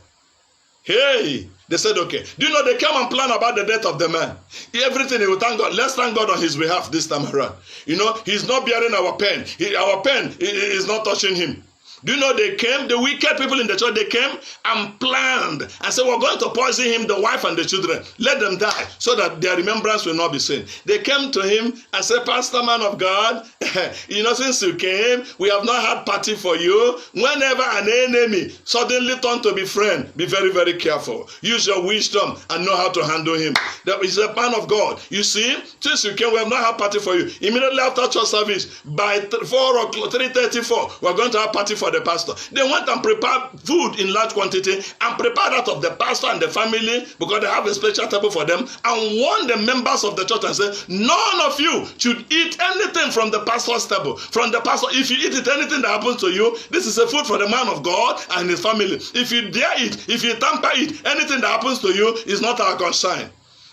Hey. They said, okay. Do you know they came and plan about the death of the man? Everything, he will thank God. Let's thank God on his behalf this time around. You know, he's not bearing our pain. Our pain is not touching him. Do you know they came, the wicked people in the church, they came and planned and said, we're going to poison him, the wife and the children. Let them die so that their remembrance will not be seen. They came to him and said, Pastor, man of God, since you came, we have not had party for you. Whenever an enemy suddenly turn to be friend, be very, very careful. Use your wisdom and know how to handle him. That is a man of God. You see, since you came, we have not had party for you. Immediately after church service, by 3:34, we're going to have party for the pastor. They went and prepared food in large quantity and prepared out of the pastor and the family because they have a special table for them, and warned the members of the church and said, none of you should eat anything from the pastor's table. From the pastor, if you eat it, anything that happens to you, this is a food for the man of God and his family. If you dare eat, if you tamper it, anything that happens to you is not our concern.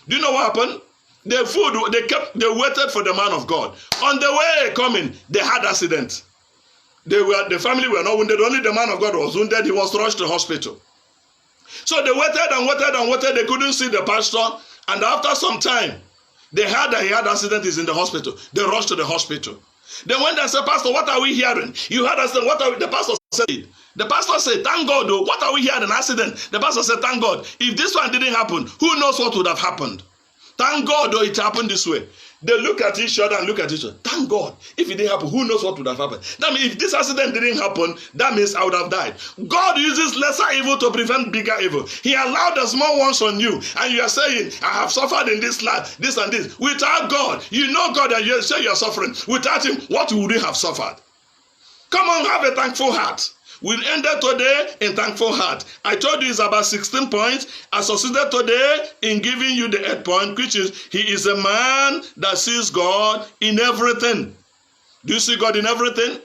Do you know what happened? The food, they waited for the man of God. On the way coming, they had accident. The family were not wounded, only the man of God was wounded. He was rushed to hospital. So they waited and waited and waited. They couldn't see the pastor. And after some time, they heard that he had accident, he's in the hospital. They rushed to the hospital. Then when they said, Pastor, what are we hearing? You had accident, what are we? The pastor said, thank God, though. What are we hearing? Accident. The pastor said, thank God. If this one didn't happen, who knows what would have happened? Thank God, though, it happened this way. They look at each other and look at each other. Thank God. If it didn't happen, who knows what would have happened? That means if this accident didn't happen, that means I would have died. God uses lesser evil to prevent bigger evil. He allowed the small ones on you. And you are saying, I have suffered in this life, this and this. Without God, you know God and you say you are suffering. Without him, what would you have suffered? Come on, have a thankful heart. We ended today in thankful heart. I told you it's about 16 points. I succeeded today in giving you the 8th point, which is he is a man that sees God in everything. Do you see God in everything?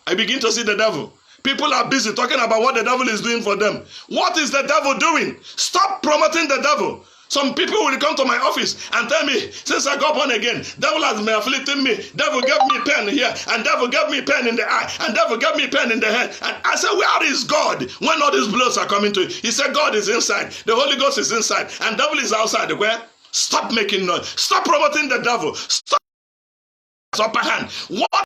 I begin to see the devil. People are busy talking about what the devil is doing for them. What is the devil doing? Stop promoting the devil. Some people will come to my office and tell me, since I got born again, devil has been afflicting me. Devil gave me pen here, and devil gave me pen in the eye, and devil gave me pen in the head. And I said, where is God when all these blows are coming to you? He said, God is inside. The Holy Ghost is inside, and devil is outside. Where? Stop making noise. Stop promoting the devil. Stop upper hand. What?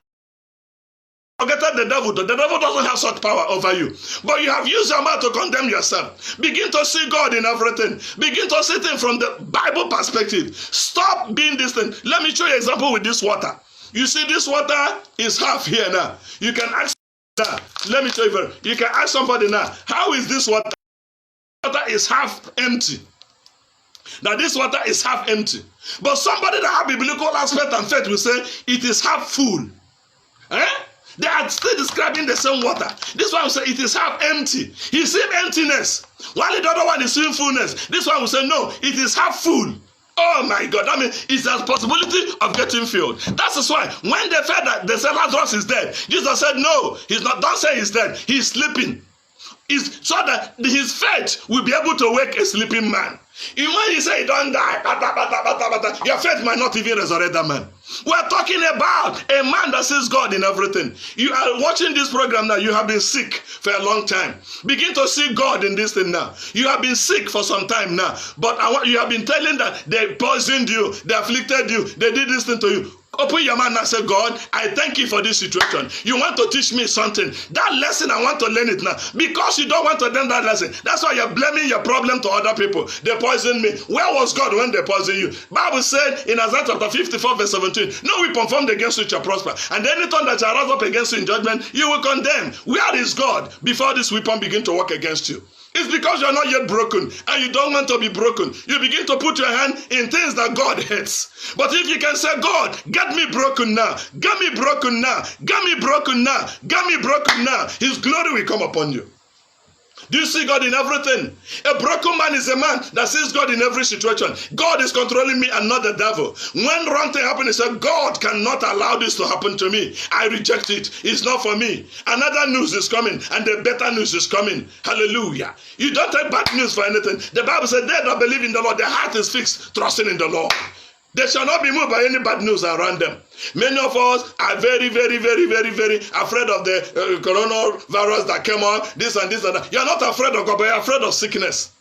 Forgetted the devil. The devil doesn't have such power over you. But you have used your mouth to condemn yourself. Begin to see God in everything. Begin to see things from the Bible perspective. Stop being distant. Let me show you an example with this water. You see, this water is half here now. You can ask now. Let me show you. You can ask somebody now, how is this water? Water is half empty. Now this water is half empty. But somebody that have biblical aspect and faith will say it is half full. They are still describing the same water. This one will say it is half empty. He sees emptiness, while the other one is seeing fullness. This one will say no, it is half full. Oh my God, I mean, it's a possibility of getting filled. That's why when they said that they said Lazarus is dead, Jesus said no, he's not. Don't say he's dead. He's sleeping. So that his faith will be able to wake a sleeping man. Even when you say don't die, your faith might not even resurrect that man. We're talking about a man that sees God in everything. You are watching this program now. You have been sick for a long time. Begin to see God in this thing now. You have been sick for some time now. But you have been telling that they poisoned you, they afflicted you, they did this thing to you. Open your mouth and say, God, I thank you for this situation. You want to teach me something. That lesson, I want to learn it now. Because you don't want to learn that lesson. That's why you're blaming your problem to other people. They poisoned me. Where was God when they poisoned you? Bible said in Isaiah chapter 54 verse 17, no weapon formed against you shall prosper. And any tongue that shall rise up against you in judgment, you will condemn. Where is God before this weapon begin to work against you? It's because you're not yet broken and you don't want to be broken. You begin to put your hand in things that God hates. But if you can say, God, get me broken now, get me broken now, get me broken now, get me broken now, his glory will come upon you. Do you see God in everything? A broken man is a man that sees God in every situation. God is controlling me and not the devil. When wrong thing happens, he said, God cannot allow this to happen to me. I reject it. It's not for me. Another news is coming and the better news is coming. Hallelujah. You don't take bad news for anything. The Bible said, they that believe in the Lord, their heart is fixed, trusting in the Lord. They shall not be moved by any bad news around them. Many of us are very, very, very, very, very afraid of the coronavirus that came on, this and this and that. You're not afraid of God, but you're afraid of sickness.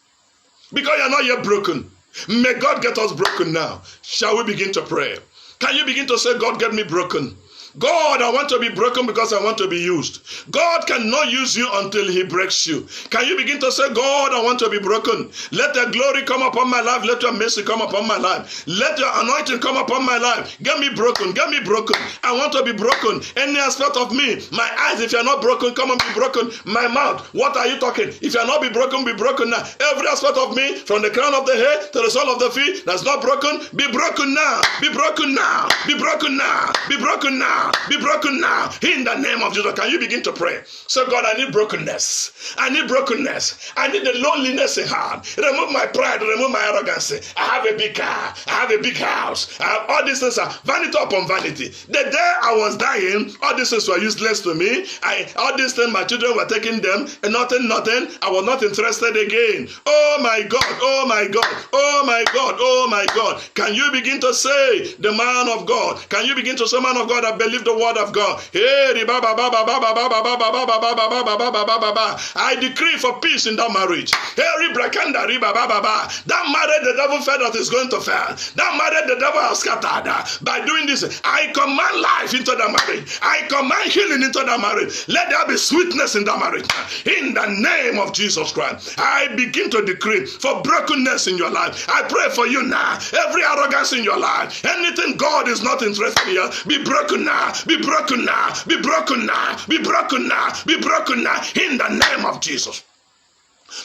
Because you're not yet broken. May God get us broken now. Shall we begin to pray? Can you begin to say, God, get me broken? God, I want to be broken because I want to be used. God cannot use you until he breaks you. Can you begin to say, God, I want to be broken. Let your glory come upon my life. Let your mercy come upon my life. Let your anointing come upon my life. Get me broken. Get me broken. I want to be broken. Any aspect of me. My eyes, if you're not broken, come and be broken. My mouth, what are you talking? If you're not be broken now. Every aspect of me, from the crown of the head to the sole of the feet, that's not broken, be broken now. Be broken now. Be broken now. Be broken now. Be broken now. In the name of Jesus, can you begin to pray? So God, I need brokenness. I need brokenness. I need the loneliness in heart. Remove my pride. Remove my arrogance. I have a big car. I have a big house. I have all these things are vanity upon vanity. The day I was dying, all these things were useless to me. All these things, my children were taking them, and nothing. I was not interested again. Oh my God. Oh my God. Oh my God. Oh my God. Can you begin to say, the man of God? Can you begin to say, man of God, I believe the word of God. I decree for peace in that marriage. That marriage the devil felt that is going to fail. That marriage the devil has scattered. By doing this, I command life into the marriage. I command healing into the marriage. Let there be sweetness in the marriage. In the name of Jesus Christ, I begin to decree for brokenness in your life. I pray for you now. Every arrogance in your life, anything God is not interested in, be broken now. Be broken now. Be broken now. Be broken now. Be broken now. In the name of Jesus.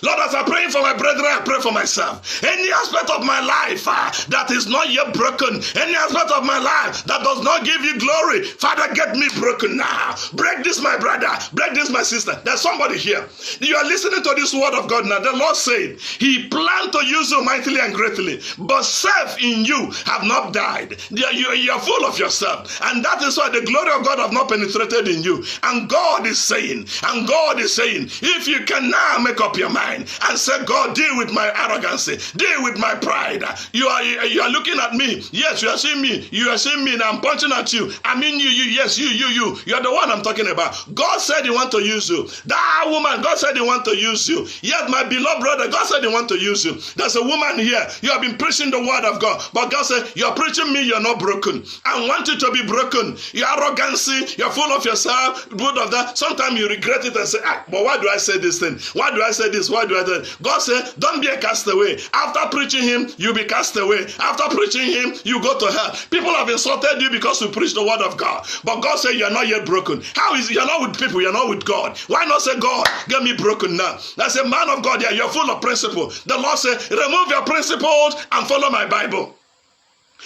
Lord, as I'm praying for my brethren, I pray for myself. Any aspect of my life that is not yet broken, any aspect of my life that does not give you glory, Father, get me broken now. Break this, my brother. Break this, my sister. There's somebody here. You are listening to this word of God now. The Lord said, He planned to use you mightily and greatly, but self in you have not died. You are full of yourself. And that is why the glory of God have not penetrated in you. And God is saying, if you can now make up your mind and say, God, deal with my arrogance, deal with my pride. You are looking at me. Yes, you are seeing me. You are seeing me, and I'm pointing at you. I mean you. Yes, you. You are the one I'm talking about. God said He want to use you. That woman, God said He want to use you. Yes, my beloved brother, God said He want to use you. There's a woman here. You have been preaching the word of God, but God said, you're preaching me, you're not broken. I want you to be broken. Your arrogancy, you're full of yourself, full of that. Sometimes you regret it and say, but why do I say this thing? Why do I say this? Why do I do it? God said, don't be a castaway. After preaching Him, you be cast away. After preaching Him, you go to hell. People have insulted you because you preach the word of God. But God said, you're not yet broken. How is it? You're not with people, you're not with God. Why not say, God, get me broken now? That's a man of God, yeah, you're full of principle. The Lord said, remove your principles and follow my Bible.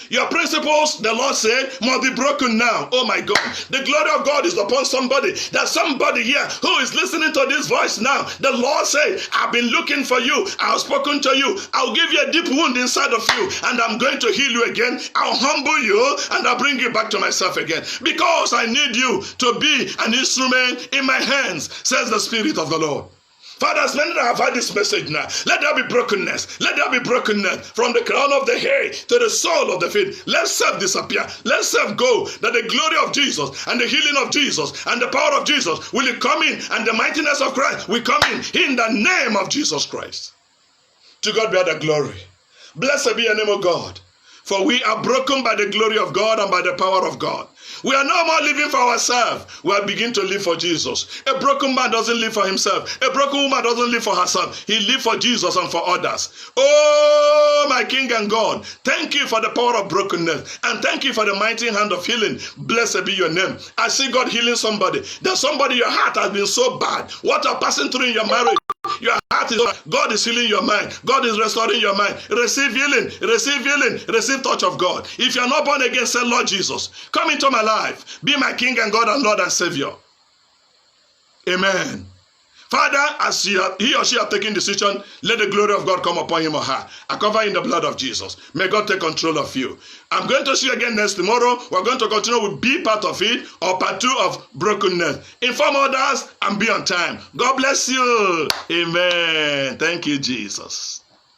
Your principles, the Lord said, must be broken now. Oh my God. The glory of God is upon somebody. There's somebody here who is listening to this voice now. The Lord said, I've been looking for you. I've spoken to you. I'll give you a deep wound inside of you, and I'm going to heal you again. I'll humble you, and I'll bring you back to myself again. Because I need you to be an instrument in my hands, says the Spirit of the Lord. Father, as many that have heard this message now, let there be brokenness. Let there be brokenness from the crown of the head to the sole of the feet. Let self disappear. Let self go. That the glory of Jesus and the healing of Jesus and the power of Jesus will come in, and the mightiness of Christ will come in the name of Jesus Christ. To God be all the glory. Blessed be the name of God. For we are broken by the glory of God and by the power of God. We are no more living for ourselves. We are beginning to live for Jesus. A broken man doesn't live for himself. A broken woman doesn't live for herself. He lives for Jesus and for others. Oh, my King and God, thank you for the power of brokenness. And thank you for the mighty hand of healing. Blessed be your name. I see God healing somebody. There's somebody, your heart has been so bad. What are passing through in your marriage? Your heart is, God is healing your mind. God is restoring your mind. Receive healing. Receive healing. Receive touch of God. If you're not born again, say, Lord Jesus, come into my life. Be my King and God and Lord and Savior. Amen. Father, as he or she have taken decision, let the glory of God come upon him or her. I cover in the blood of Jesus. May God take control of you. I'm going to see you again next tomorrow. We're going to continue with B part of it, or part 2 of brokenness. Inform others and be on time. God bless you. Amen. Thank you, Jesus.